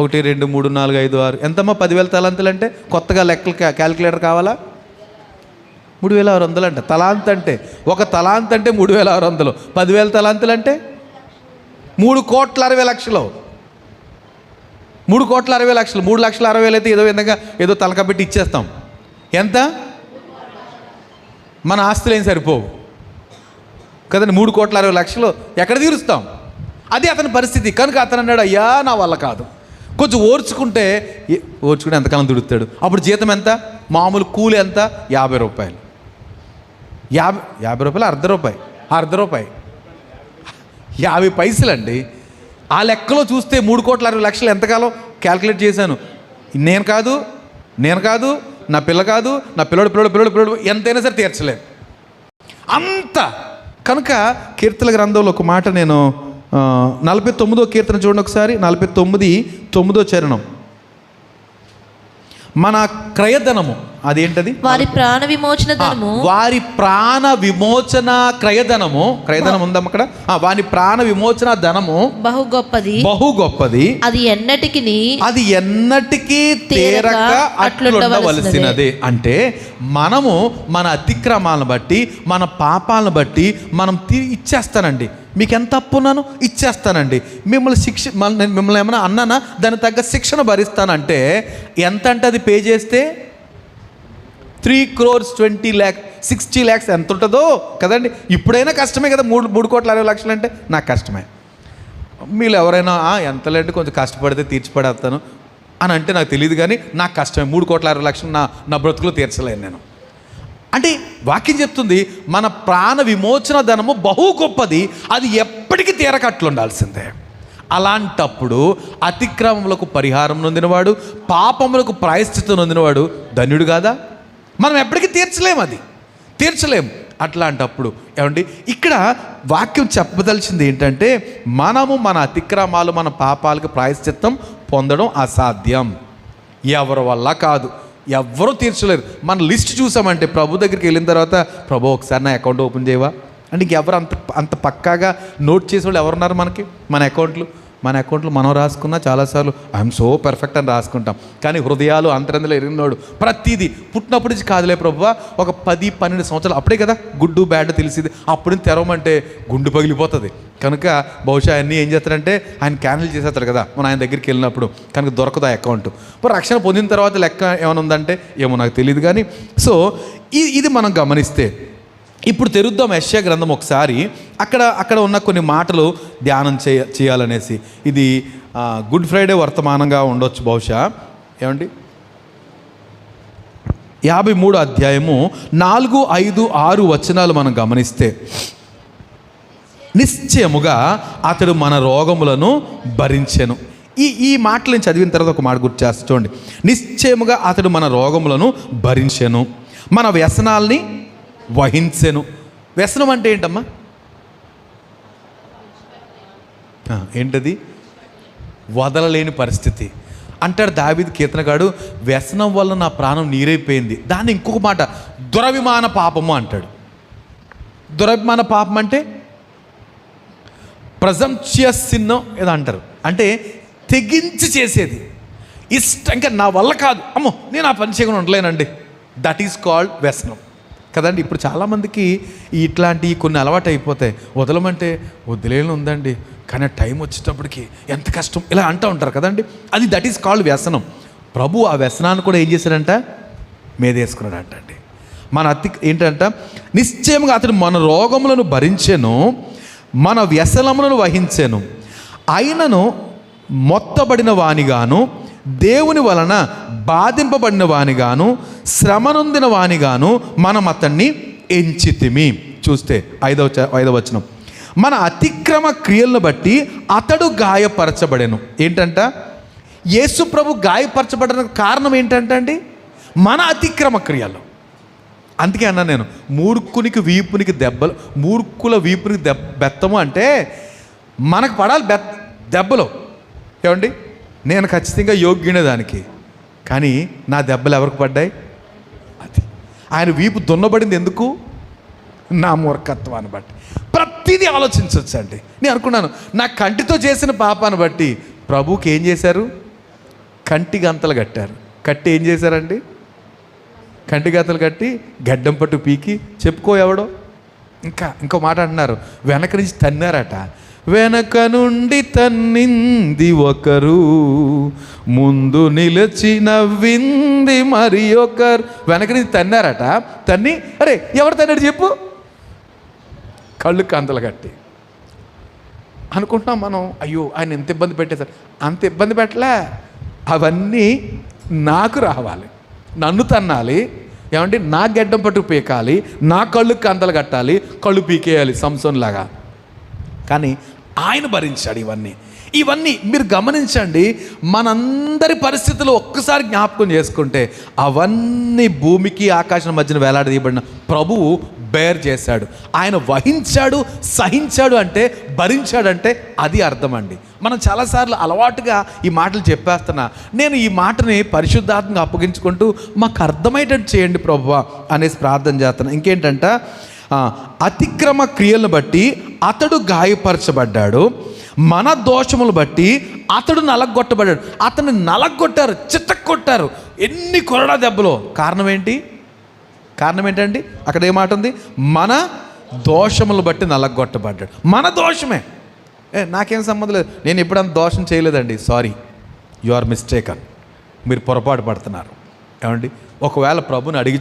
1 2 3 4 5 6 ఎంతమ్మా 10,000 తలాంతులు అంటే? కొత్తగా లెక్కలు క్యాలిక్యులేటర్ కావాలా? 3,600 అంట తలాంత్ అంటే. ఒక తలాంత్ అంటే 3,600. 10,000 తలాంతులు అంటే 3,60,00,000. 3,60,00,000. 3,60,60,000 అయితే ఏదో తలకబెట్టి ఇచ్చేస్తాం. ఎంత? మన ఆస్తులు ఏం సరిపోవు కదండి. 3,60,00,000 ఎక్కడ తీరుస్తాం? అది అతని పరిస్థితి. కనుక అతను అన్నాడు, అయ్యా నా వల్ల కాదు, కొంచెం ఓర్చుకుంటే ఎంతకాలం దుడుతాడు. అప్పుడు జీతం ఎంత? మామూలు కూలి ఎంత? 50 రూపాయలు. 50 రూపాయలు అర్ధ రూపాయి 50 పైసలండి. ఆ లెక్కలో చూస్తే 3,60,00,000 ఎంతకాలం క్యాల్కులేట్ చేశాను. నేను కాదు, నా పిల్ల కాదు, నా పిల్లడు ఎంతైనా సరే తీర్చలేదు అంత. కనుక కీర్తన గ్రంథంలో ఒక మాట నేను 49వ కీర్తన చూడండి ఒకసారి. 49:9 చరణం. మన క్రయధనము అదేంటది? వారి ప్రాణ విమోచన ధనము. వారి ప్రాణ విమోచన క్రయధనము ఉందాం అక్కడ. వారి ప్రాణ విమోచన ధనము బహు గొప్పది. అది ఎన్నటికీ తీరక అట్లుండవలసినదే. అంటే మనము మన అతిక్రమాలను బట్టి, మన పాపాలను బట్టి మనం ఇచ్చేస్తానండి. మీకు ఎంత అప్పున్నాను ఇచ్చేస్తానండి. మిమ్మల్ని ఏమైనా అన్నానా దానికి తగ్గ శిక్షణ భరిస్తానంటే ఎంత అంటే అది పే చేస్తే 3,20,60 lakhs ఎంత ఉంటుందో కదండి. ఇప్పుడైనా కష్టమే కదా. 3,60,00,000 అంటే నాకు కష్టమే. మీరు ఎవరైనా ఎంతలేంటి కొంచెం కష్టపడితే తీర్చిపడేస్తాను అని అంటే నాకు తెలియదు, కానీ నాకు కష్టమే. 3,60,00,000 నా బ్రతుకులో తీర్చలేను నేను. అంటే వాక్యం చెప్తుంది మన ప్రాణ విమోచన ధనము బహు గొప్పది, అది ఎప్పటికీ తీరకట్లు ఉండాల్సిందే. అలాంటప్పుడు అతిక్రమములకు పరిహారం నొందినవాడు, పాపములకు ప్రాయశ్చిత్తం నొందినవాడు ధన్యుడు కాదా? మనం ఎప్పటికీ తీర్చలేము. అట్లాంటప్పుడు ఏమండి ఇక్కడ వాక్యం చెప్పదలిచింది ఏంటంటే, మనము మన అతిక్రమాలు, మన పాపాలకు ప్రాయశ్చిత్తం పొందడం అసాధ్యం. ఎవరి వల్ల కాదు, ఎవ్వరూ తీర్చలేరు. మన లిస్ట్ చూసామంటే ప్రభు దగ్గరికి వెళ్ళిన తర్వాత, ప్రభు ఒకసారి నా అకౌంట్ ఓపెన్ చేయవా అంటే ఇంకెవరు అంత పక్కాగా నోట్ చేసేవాళ్ళు ఎవరున్నారు మనకి? మన అకౌంట్లు మన అకౌంట్లో మనం రాసుకున్నా చాలాసార్లు ఐఎమ్ సో పర్ఫెక్ట్ అని రాసుకుంటాం. కానీ హృదయాలు అంతరందులో ఎరిగినోడు ప్రతిదీ పుట్టినప్పటి నుంచి కాదులే ప్రభువా, ఒక 10-12 సంవత్సరాలు అప్పుడే కదా గుడ్డు బ్యాడ్ తెలిసింది, అప్పుడు తెరవమంటే గుండు పగిలిపోతుంది. కనుక బహుశా అన్నీ ఏం చేస్తారంటే ఆయన క్యాన్సిల్ చేసేస్తాడు కదా మనం ఆయన దగ్గరికి వెళ్ళినప్పుడు, కనుక దొరకదు ఆ అకౌంట్. మరి రక్షణ పొందిన తర్వాత లెక్క ఏమైనా ఉందంటే ఏమో నాకు తెలియదు. కానీ సో ఇది మనం గమనిస్తే ఇప్పుడు తెరుద్దాం యెషయా గ్రంథం ఒకసారి. అక్కడ ఉన్న కొన్ని మాటలు ధ్యానం చేయాలనేసి. ఇది గుడ్ ఫ్రైడే వర్తమానంగా ఉండొచ్చు బహుశా. ఏమండి 53 అధ్యాయము 4, 5, 6 వచనాలు మనం గమనిస్తే, నిశ్చయముగా అతడు మన రోగములను భరించెను. ఈ మాటలు నేను చదివిన తర్వాత ఒక మాట గుర్తు చేస్తా చూడండి. నిశ్చయముగా అతడు మన రోగములను భరించెను, మన వ్యసనాల్ని వహించెను. వ్యసనం అంటే ఏంటమ్మా? ఏంటది? వదలలేని పరిస్థితి అంటాడు దావీదు కీర్తనగాడు. వ్యసనం వల్ల నా ప్రాణం నీరైపోయింది. దాన్ని ఇంకొక మాట దురభిమాన పాపము అంటాడు. దురభిమాన పాపం అంటే ప్రెజంప్షియస్ సిన్ ఏదో అంటారు. అంటే తెగించి చేసేది, ఇష్టంగా నా వల్ల కాదు, అమ్మో నేను ఆ పని చేయకుండా ఉండలేనండి, దట్ ఈస్ కాల్డ్ వ్యసనం కదండి. ఇప్పుడు చాలామందికి ఇట్లాంటి కొన్ని అలవాటు అయిపోతాయి. వదలమంటే వదిలేని ఉందండి, కానీ టైం వచ్చేటప్పటికి ఎంత కష్టం ఇలా అంటూ ఉంటారు కదండి. అది దట్ ఈస్ కాల్డ్ వ్యసనం. ప్రభు ఆ వ్యసనాన్ని కూడా ఏం చేశాడంట? మేదేసుకున్నాడు అంటండి. మన ఏంటంట? నిశ్చయంగా అతడు మన రోగములను భరించెను, మన వ్యసనములను వహించెను, ఆయనను మొత్తబడిన వానిగాను, దేవుని వలన బాధింపబడిన వానిగాను, శ్రమనొందిన వానిగాను మనం అతన్ని ఎంచితిమి. చూస్తే 5వ వచనం, మన అతిక్రమ క్రియలను బట్టి అతడు గాయపరచబడెను. ఏంటంట? యేసు ప్రభు గాయపరచబడడానికి కారణం ఏంటంటే అండి, మన అతిక్రమ క్రియలు. అందుకే అన్నా నేను, మూర్ఖునికి వీపునికి దెబ్బలు, మూర్ఖుల వీపునికి బెత్తము అంటే మనకు పడాలి దెబ్బలు. ఏమండి, నేను ఖచ్చితంగా యోగ్యునే దానికి, కానీ నా దెబ్బలు ఎవరికి పడ్డాయి? అది ఆయన వీపు దున్నబడింది ఎందుకు? నా మూర్ఖత్వాన్ని బట్టి. ప్రతిదీ ఆలోచించవచ్చండి. నేను అనుకున్నాను, నా కంటితో చేసిన పాపాన్ని బట్టి ప్రభువుకి ఏం చేశారు? కంటి గంతలు కట్టారు. కట్టి ఏం చేశారండి? కంటి గంతలు కట్టి గడ్డం పట్టు పీకి చెప్పుకో ఎవడో. ఇంకో మాట అంటున్నారు, వెనక నుంచి తన్నారట. వెనక నుండి తన్నింది ఒకరు, ముందు నిలిచి నవ్వింది మరి ఒకరు. వెనక నుంచి తన్నారట. తన్ని అరే ఎవరు తన్నాడు చెప్పు? కళ్ళు కంతలు కట్టి. అనుకుంటున్నాం మనం, అయ్యో ఆయన ఎంత ఇబ్బంది పెట్టేశారు. అంత ఇబ్బంది పెట్టలే, అవన్నీ నాకు రావాలి, నన్ను తన్నాలి. ఏమంటే నా గడ్డం పట్టు పీకాలి, నా కళ్ళు కంతలు కట్టాలి, కళ్ళు పీకేయాలి సంసోన్ లాగా. కానీ ఆయన భరించాడు ఇవన్నీ మీరు గమనించండి. మనందరి పరిస్థితులు ఒక్కసారి జ్ఞాపకం చేసుకుంటే అవన్నీ భూమికి ఆకాశం మధ్యన వేలాడదీయబడిన ప్రభువు బేర్ చేశాడు. ఆయన వహించాడు, సహించాడు అంటే, భరించాడంటే అది అర్థం అండి. మనం చాలాసార్లు అలవాటుగా ఈ మాటలు చెప్పేస్తున్నా. నేను ఈ మాటని పరిశుద్ధాత్మగా అప్పగించుకుంటూ మాకు అర్థమయ్యేటట్టు చేయండి ప్రభువా అనేసి ప్రార్థన చేస్తున్నాను. ఇంకేంటంట, అతిక్రమ క్రియలను బట్టి అతడు గాయపరచబడ్డాడు, మన దోషములు బట్టి అతడు నలగొట్టబడ్డాడు. అతన్ని నలగొట్టారు, చిత్తకొట్టారు. ఎన్ని కొరడా దెబ్బలో. కారణం ఏంటండి? అక్కడ ఏమాట ఉంది? మన దోషములు బట్టి నలగొట్టబడ్డాడు. మన దోషమే. నాకేం సంబంధం లేదు, నేను ఎప్పుడంత దోషం చేయలేదండి. Sorry, you are mistaken. మీరు పొరపాటు పడుతున్నారు. ఏమండి, ఒకవేళ ప్రభుని అడిగి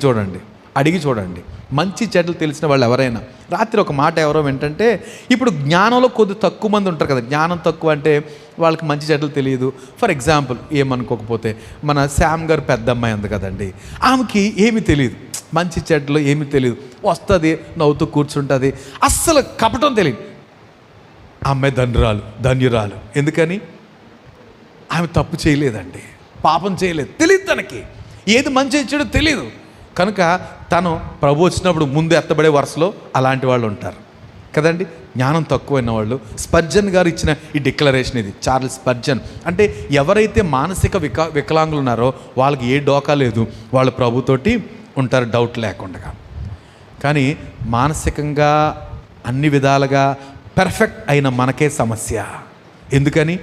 చూడండి. మంచి చెడ్డలు తెలిసిన వాళ్ళు ఎవరైనా. రాత్రి ఒక మాట ఎవరో ఏంటంటే, ఇప్పుడు జ్ఞానంలో కొద్ది తక్కువ మంది ఉంటారు కదా. జ్ఞానం తక్కువ అంటే వాళ్ళకి మంచి చెడ్డలు తెలియదు. ఫర్ ఎగ్జాంపుల్, ఏమనుకోకపోతే మన శామ్ గారు పెద్ద అమ్మాయి ఉంది కదండి, ఆమెకి ఏమీ తెలియదు, మంచి చెడ్డలు ఏమీ తెలియదు. వస్తుంది, నవ్వుతూ కూర్చుంటుంది, అస్సలు కపటం తెలియదు. అమ్మాయి ధన్యురాలు. ఎందుకని? ఆమె తప్పు చేయలేదండి, పాపం చేయలేదు, తెలియదు, తనకి ఏది మంచి ఇచ్చాడో తెలియదు. కనుక తను ప్రభు వచ్చినప్పుడు ముందు ఎత్తబడే వరుసలో అలాంటి వాళ్ళు ఉంటారు కదండి, జ్ఞానం తక్కువైన వాళ్ళు. స్పర్జన్ గారు ఇచ్చిన ఈ డిక్లరేషన్ ఇది. చార్లెస్ స్పర్జన్ అంటే ఎవరైతే మానసిక వికలాంగులు ఉన్నారో వాళ్ళకి ఏ డోకా లేదు, వాళ్ళు ప్రభుతోటి ఉంటారు డౌట్ లేకుండా. కానీ మానసికంగా అన్ని విధాలుగా పెర్ఫెక్ట్ అయిన మనకే సమస్య. ఎందుకని?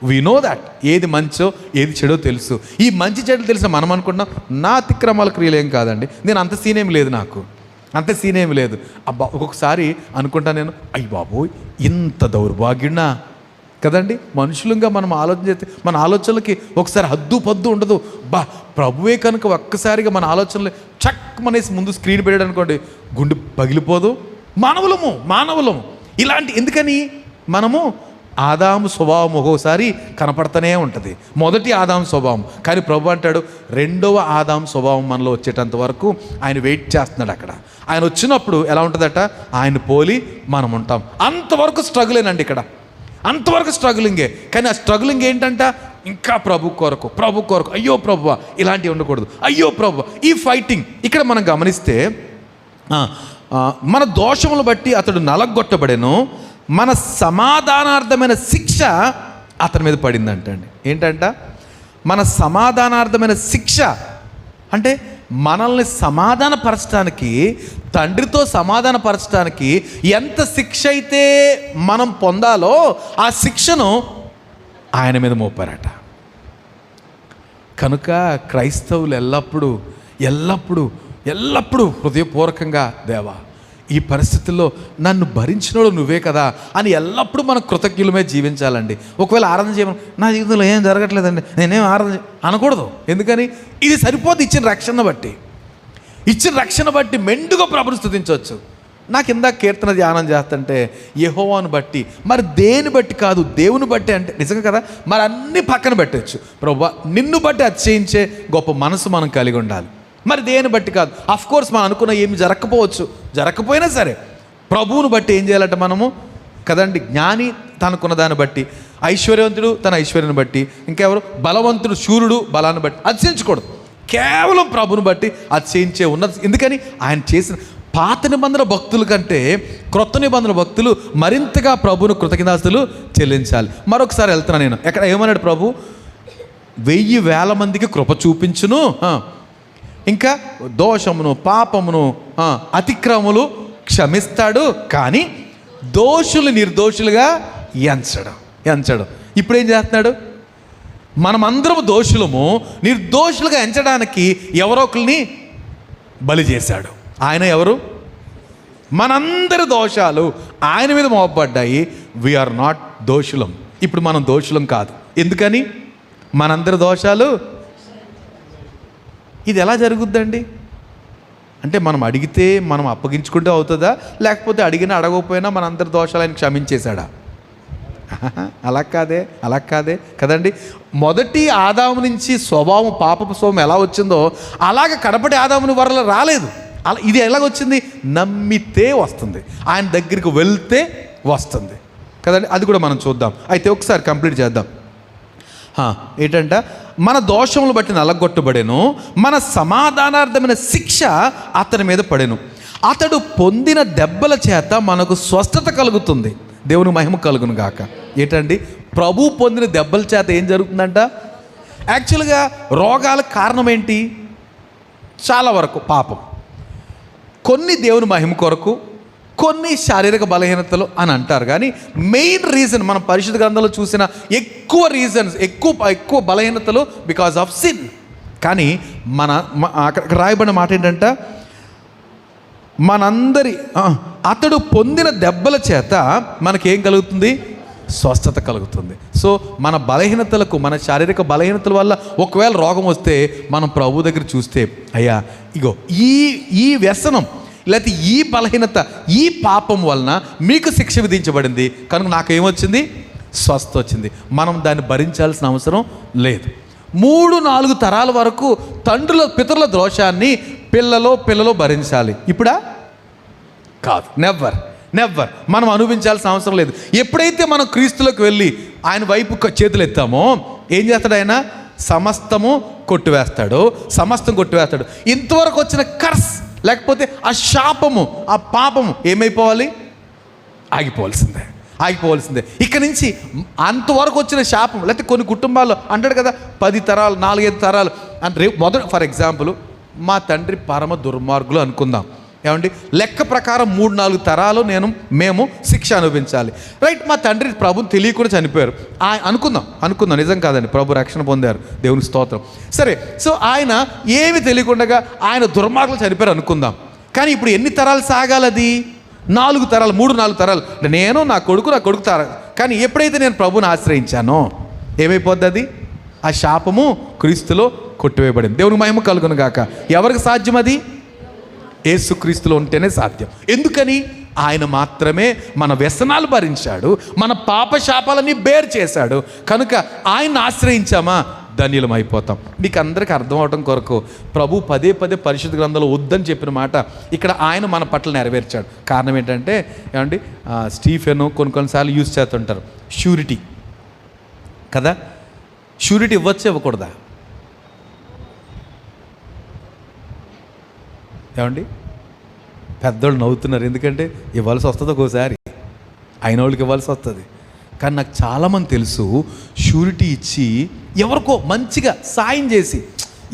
వి నో దాట్ ఏది మంచో ఏది చెడో తెలుసు. ఈ మంచి చెడు తెలిసిన మనం అనుకుంటున్నాం నా అతిక్రమాల క్రియలు ఏం కాదండి, నేను అంత సీనేమి లేదు, నాకు అంత సీనేమి లేదు. అబ్బా ఒక్కొక్కసారి అనుకుంటా నేను, అయ్యి బాబోయ్ ఇంత దౌర్భాగ్యున్నా కదండి. మనుషులుగా మనం ఆలోచన చేస్తే మన ఆలోచనలకి ఒకసారి హద్దు పద్దు ఉండదు. ప్రభువే కనుక ఒక్కసారిగా మన ఆలోచనలు చక్ మనేసి ముందు స్క్రీన్ పెట్టాడు అనుకోండి, గుండె పగిలిపోదు. మానవులము ఇలాంటి. ఎందుకని? మనము ఆదాము స్వభావం ఒక్కోసారి కనపడుతూనే ఉంటుంది, మొదటి ఆదాము స్వభావం. కానీ ప్రభు అంటాడు రెండవ ఆదాము స్వభావం మనలో వచ్చేటంత వరకు ఆయన వెయిట్ చేస్తున్నాడు అక్కడ. ఆయన వచ్చినప్పుడు ఎలా ఉంటుందట, ఆయన పోలి మనం ఉంటాం. అంతవరకు స్ట్రగులేనండి ఇక్కడ, అంతవరకు స్ట్రగులింగే. కానీ ఆ స్ట్రగులింగ్ ఏంటంట, ఇంకా ప్రభు కొరకు. అయ్యో ప్రభువా ఇలాంటివి ఉండకూడదు, అయ్యో ప్రభువా ఈ ఫైటింగ్. ఇక్కడ మనం గమనిస్తే మన దోషములు బట్టి అతడు నలగొట్టబడెను, మన సమాధానార్థమైన శిక్ష అతని మీద పడిందంటండి. ఏంటంట? మన సమాధానార్థమైన శిక్ష అంటే మనల్ని సమాధానపరచడానికి, తండ్రితో సమాధానపరచడానికి ఎంత శిక్ష అయితే మనం పొందాలో ఆ శిక్షను ఆయన మీద మోపారట. కనుక క్రైస్తవులు ఎల్లప్పుడూ హృదయపూర్వకంగా దేవా ఈ పరిస్థితుల్లో నన్ను భరించినోడు నువ్వే కదా అని ఎల్లప్పుడూ మనం కృతజ్ఞులమే జీవించాలండి. ఒకవేళ ఆరాధన చేయమని నా జీవితంలో ఏం జరగట్లేదండి, నేనేం ఆరాధన అనకూడదు. ఎందుకని? ఇది సరిపోదు. ఇచ్చిన రక్షణ బట్టి మెండుగా ప్రభుని స్తుతించవచ్చు. నాకు ఇందాక కీర్తన ధ్యానం చేస్తుంటే యెహోవాను బట్టి, మరి దేని బట్టి కాదు, దేవుని బట్టి అంటే నిజంగా కదా, మరి అన్ని పక్కన పెట్టచ్చు. ప్రభువా నిన్ను బట్టి అతిశయించే గొప్ప మనసు మనం కలిగి ఉండాలి. మరి దేని బట్టి కాదు. కోర్స్ మనం అనుకున్న ఏమి జరగకపోయినా సరే ప్రభువును బట్టి ఏం చేయాలంటే మనము కదండి. జ్ఞాని తనకున్న దాన్ని బట్టి, ఐశ్వర్యవంతుడు తన ఐశ్వర్యాన్ని బట్టి, ఇంకెవరు బలవంతుడు శూరుడు బలాన్ని బట్టి అతిశయించకూడదు. కేవలం ప్రభువును బట్టి అతిశయించే ఉన్నది. ఎందుకని? ఆయన చేసిన పాత నిబంధన భక్తుల కంటే క్రొత్త నిబంధన భక్తులు మరింతగా ప్రభువును కృతజ్ఞతాస్తులు చెల్లించాలి. మరొకసారి వెళ్తున్నాను నేను. ఎక్కడ ఏమన్నాడు ప్రభు? 1000 మందికి కృప చూపించును, ఇంకా దోషమును పాపమును అతిక్రమములు క్షమిస్తాడు, కానీ దోషులు నిర్దోషులుగా ఎంచడు. ఇప్పుడేం చేస్తున్నాడు? మనమందరము దోషులము, నిర్దోషులుగా ఎంచడానికి ఎవరో ఒకరిని బలి చేశాడు. ఆయన ఎవరు? మనందరి దోషాలు ఆయన మీద మోపబడ్డాయి. వీఆర్ నాట్ దోషులం. ఇప్పుడు మనం దోషులం కాదు. ఎందుకని? మనందరి దోషాలు. ఇది ఎలా జరుగుద్దండి అంటే, మనం అడిగితే మనం అప్పగించుకుంటే అవుతుందా, లేకపోతే అడగకపోయినా మనందరి దోషాలు ఆయన క్షమించేశాడా? అలా కాదే కదండి. మొదటి ఆదాము నుంచి స్వభావం, పాపపు స్వభావం ఎలా వచ్చిందో అలాగే కడపటి ఆదాముని వరల రాలేదు. అలా ఇది ఎలాగొచ్చింది? నమ్మితే వస్తుంది, ఆయన దగ్గరికి వెళ్తే వస్తుంది కదండి. అది కూడా మనం చూద్దాం. అయితే ఒకసారి కంప్లీట్ చేద్దాం. ఏంటంట? మన దోషములు బట్టి నలగొట్టబడెను, మన సమాధానార్థమైన శిక్ష అతని మీద పడెను, అతడు పొందిన దెబ్బల చేత మనకు స్వస్థత కలుగుతుంది. దేవుని మహిమ కలుగును గాక. ఏంటండి? ప్రభు పొందిన దెబ్బల చేత ఏం జరుగుతుందంట? యాక్చువల్గా రోగాలకు కారణం ఏంటి? చాలా వరకు పాపం, కొన్ని దేవుని మహిమ కొరకు, కొన్ని శారీరక బలహీనతలు అని అంటారు. కానీ మెయిన్ రీజన్ మనం పరిశుద్ధ గ్రంథంలో చూసిన ఎక్కువ బలహీనతలు బికాజ్ ఆఫ్ సిన్. కానీ అక్కడ రాయబడిన మాట ఏంటంట? అతడు పొందిన దెబ్బల చేత మనకేం కలుగుతుంది? స్వస్థత కలుగుతుంది. సో మన బలహీనతలకు, మన శారీరక బలహీనతల వల్ల ఒకవేళ రోగం వస్తే మనం ప్రభు దగ్గర చూస్తే, అయ్యా ఇగో ఈ వ్యసనం లేకపోతే ఈ బలహీనత, ఈ పాపం వలన మీకు శిక్ష విధించబడింది, కనుక నాకేమొచ్చింది? స్వస్థత వచ్చింది. మనం దాన్ని భరించాల్సిన అవసరం లేదు. 3-4 తరాల వరకు పితరుల దోషాన్ని పిల్లలు భరించాలి. ఇప్పుడా? కాదు. నెవర్ మనం అనుభవించాల్సిన అవసరం లేదు. ఎప్పుడైతే మనం క్రీస్తులోకి వెళ్ళి ఆయన వైపు చేతులు ఎత్తామో ఏం చేస్తాడు? ఆయన సమస్తం కొట్టివేస్తాడు. ఇంతవరకు వచ్చిన కర్స్ లేకపోతే ఆ శాపము, ఆ పాపము ఏమైపోవాలి? ఆగిపోవాల్సిందే. ఇక నుంచి అంతవరకు వచ్చిన శాపం, లేకపోతే కొన్ని కుటుంబాల్లో అంటాడు కదా 10 తరాలు 4-5 తరాలు అంటే, మొదట ఫర్ ఎగ్జాంపుల్ మా తండ్రి పరమ దుర్మార్గులు అనుకుందాం. ఏమండి లెక్క ప్రకారం 3-4 తరాలు మేము శిక్ష అనుభవించాలి. రైట్, మా తండ్రి ప్రభుని తెలియకుండా చనిపోయారు. అనుకుందాం నిజం కాదండి, ప్రభు రక్షణ పొందారు, దేవునికి స్తోత్రం. సరే, సో ఆయన ఏమి తెలియకుండా ఆయన దుర్మార్గులు చనిపోయారు అనుకుందాం. కానీ ఇప్పుడు ఎన్ని తరాలు సాగాలది? 4 తరాలు, 3-4 తరాలు. నేను నా కొడుకు తరాలు. కానీ ఎప్పుడైతే నేను ప్రభుని ఆశ్రయించానో ఏమైపోద్ది? అది ఆ శాపము క్రీస్తులో కొట్టివేయబడింది. దేవునికి మహిమ కలుగును గాక. ఎవరికి సాధ్యం అది? యేసుక్రీస్తులో ఉంటేనే సాధ్యం. ఎందుకని? ఆయన మాత్రమే మన వ్యసనాలు భరించాడు, మన పాప శాపాలన్నీ బేర్ చేశాడు. కనుక ఆయన ఆశ్రయించామా ధన్యులం అయిపోతాం. మీకు అందరికీ అర్థం అవడం కొరకు ప్రభు పదే పరిశుద్ధ గ్రంథంలో వద్దని చెప్పిన మాట ఇక్కడ ఆయన మన పట్ల నెరవేర్చాడు. కారణం ఏంటంటే ఏమండి, స్టీఫెన్ కొన్నిసార్లు యూజ్ చేస్తుంటారు షూరిటీ కదా. షూరిటీ ఇవ్వచ్చు, ఇవ్వకూడదా? ఏమండి, పెద్దోళ్ళు నవ్వుతున్నారు, ఎందుకంటే ఇవ్వాల్సి వస్తుంది, ఒక్కోసారి అయిన వాళ్ళకి ఇవ్వాల్సి వస్తుంది. కానీ నాకు చాలామంది తెలుసు షూరిటీ ఇచ్చి ఎవరికో మంచిగా సాయం చేసి,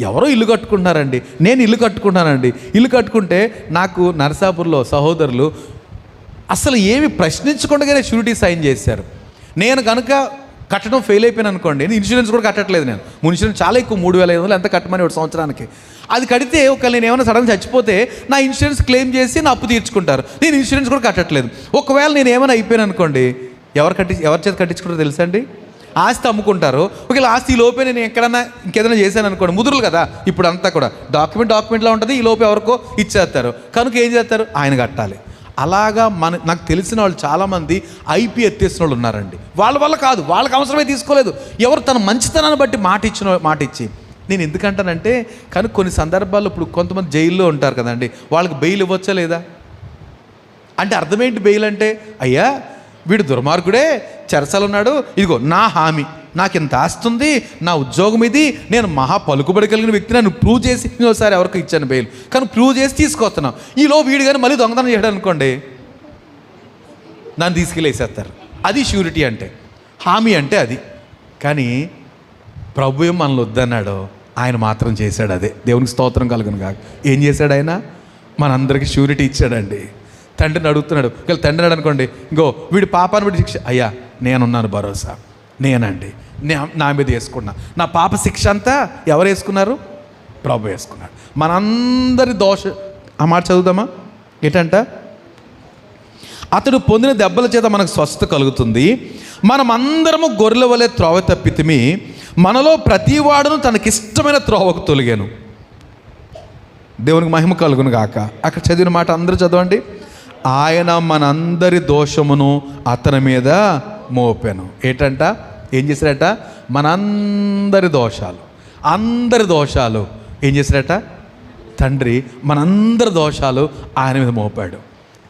ఎవరో ఇల్లు కట్టుకుంటున్నారండి, నేను ఇల్లు కట్టుకుంటానండి. ఇల్లు కట్టుకుంటే నాకు నరసాపూర్లో సహోదరులు అసలు ఏమి ప్రశ్నించకుండానే షూరిటీ సాయం చేశారు. నేను కనుక కట్టడం ఫెయిల్ అయిపోయాను అనుకోండి, ఇన్సూరెన్స్ కూడా కట్టట్లేదు. నేను ఇన్సూరెన్స్ చాలా ఎక్కువ, 3,500 ఎంత కట్టమని ఒక సంవత్సరానికి. అది కడితే ఒకవేళ నేను ఏమైనా సడన్గా చచ్చిపోతే నా ఇన్సూరెన్స్ క్లెయిమ్ చేసి నా అప్పు తీర్చుకుంటారు. నేను ఇన్సూరెన్స్ కూడా కట్టట్లేదు. ఒకవేళ నేను ఏమైనా అయిపోయాను అనుకోండి, ఎవరి చేత కట్టించుకుంటారో తెలుసా అండి? ఆస్తి అమ్ముకుంటారు. ఒకవేళ ఆస్తి ఈ లోపే నేను ఎక్కడన్నా ఇంకేదైనా చేశాను అనుకోండి, ముదురులు కదా ఇప్పుడు అంతా కూడా డాక్యుమెంట్లో ఉంటుంది, ఈ లోపే ఎవరికో ఇచ్చేస్తారు. కనుక ఏం చేస్తారు? ఆయన కట్టాలి. అలాగా నాకు తెలిసిన వాళ్ళు చాలామంది ఐపీ ఎత్తేసిన వాళ్ళు ఉన్నారండి. వాళ్ళ వల్ల కాదు, వాళ్ళకి అవసరమే తీసుకోలేదు, ఎవరు తన మంచితనాన్ని బట్టి మాట ఇచ్చి. నేను ఎందుకంటానంటే, కానీ కొన్ని సందర్భాల్లో ఇప్పుడు కొంతమంది జైల్లో ఉంటారు కదండి, వాళ్ళకి బెయిల్ ఇవ్వచ్చా లేదా? అంటే అర్థమేంటి బెయిల్ అంటే? అయ్యా వీడు దుర్మార్గుడే, చెరసాలు ఉన్నాడు, ఇదిగో నా హామీ, నాకు ఇంత ఆస్తుంది, నా ఉద్యోగం ఇది, నేను మహా పలుకుబడి కలిగిన వ్యక్తి, నన్ను ప్రూవ్ చేసి ఒకసారి ఎవరికి ఇచ్చాను బెయిల్, కానీ ప్రూవ్ చేసి తీసుకొస్తున్నాం. ఈలో వీడు కానీ మళ్ళీ దొంగతనం చేయడం అనుకోండి, నన్ను తీసుకెళ్ళి వేసేస్తారు. అది షూరిటీ అంటే, హామీ అంటే అది. కానీ ప్రభు ఏం మనల్ని వద్దన్నాడో ఆయన మాత్రం చేశాడు. అదే దేవునికి స్తోత్రం కలుగును కాక. ఏం చేశాడు ఆయన? మనందరికీ షూరిటీ ఇచ్చాడండి. తండ్రిని అడుగుతున్నాడు, ఒకవేళ తండ్రిని అనుకోండి, ఇంకో వీడి పాపాన్ని బట్టి శిక్ష, అయ్యా నేనున్నాను భరోసా, నేనండి, నా మీద వేసుకున్నా, నా పాప శిక్ష అంతా ఎవరు వేసుకున్నారు? ప్రభు వేసుకున్నాడు. మనందరి ఆ మాట చదువుదామా? ఏంటంట? అతడు పొందిన దెబ్బల చేత మనకు స్వస్థత కలుగుతుంది, మనమందరము గొర్రెల వలె త్రోవ తప్పితిమి, మనలో ప్రతివాడును తనకిష్టమైన త్రోవకు తొలిగాను. దేవునికి మహిమ కలుగును గాక. అక్కడ చదివిన మాట అందరూ చదవండి. ఆయన మనందరి దోషమును అతని మీద మోపాను. ఏంటంట? ఏం చేశారట? అందరి దోషాలు ఏం చేశారట? తండ్రి మనందరి దోషాలు ఆయన మీద మోపాడు.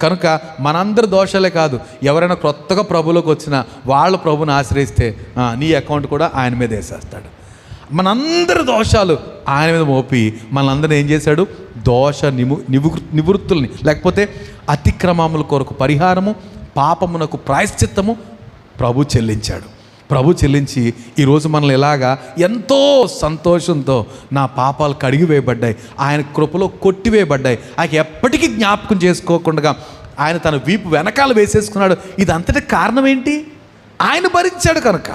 కనుక మనందరి దోషాలే కాదు, ఎవరైనా కొత్తగా ప్రభులోకి వచ్చినా వాళ్ళ ప్రభుని ఆశ్రయిస్తే నీ అకౌంట్ కూడా ఆయన మీద వేసేస్తాడు. మనందరి దోషాలు ఆయన మీద మోపి మనందరిని ఏం చేశాడు? దోష నివృత్తుల్ని, లేకపోతే అతిక్రమముల కొరకు పరిహారము, పాపమునకు ప్రాయశ్చిత్తము ప్రభు చెల్లించాడు. ప్రభు చెల్లించి ఈరోజు మనల్ని ఎలాగా ఎంతో సంతోషంతో నా పాపాలు కడిగివేయబడ్డాయి, ఆయన కృపలో కొట్టివేయబడ్డాయి, ఆయన ఎప్పటికీ జ్ఞాపకం చేసుకోకుండా ఆయన తన వీపు వెనకాల వేసేసుకున్నాడు. ఇదంతటి కారణం ఏంటి? ఆయన భరించాడు. కనుక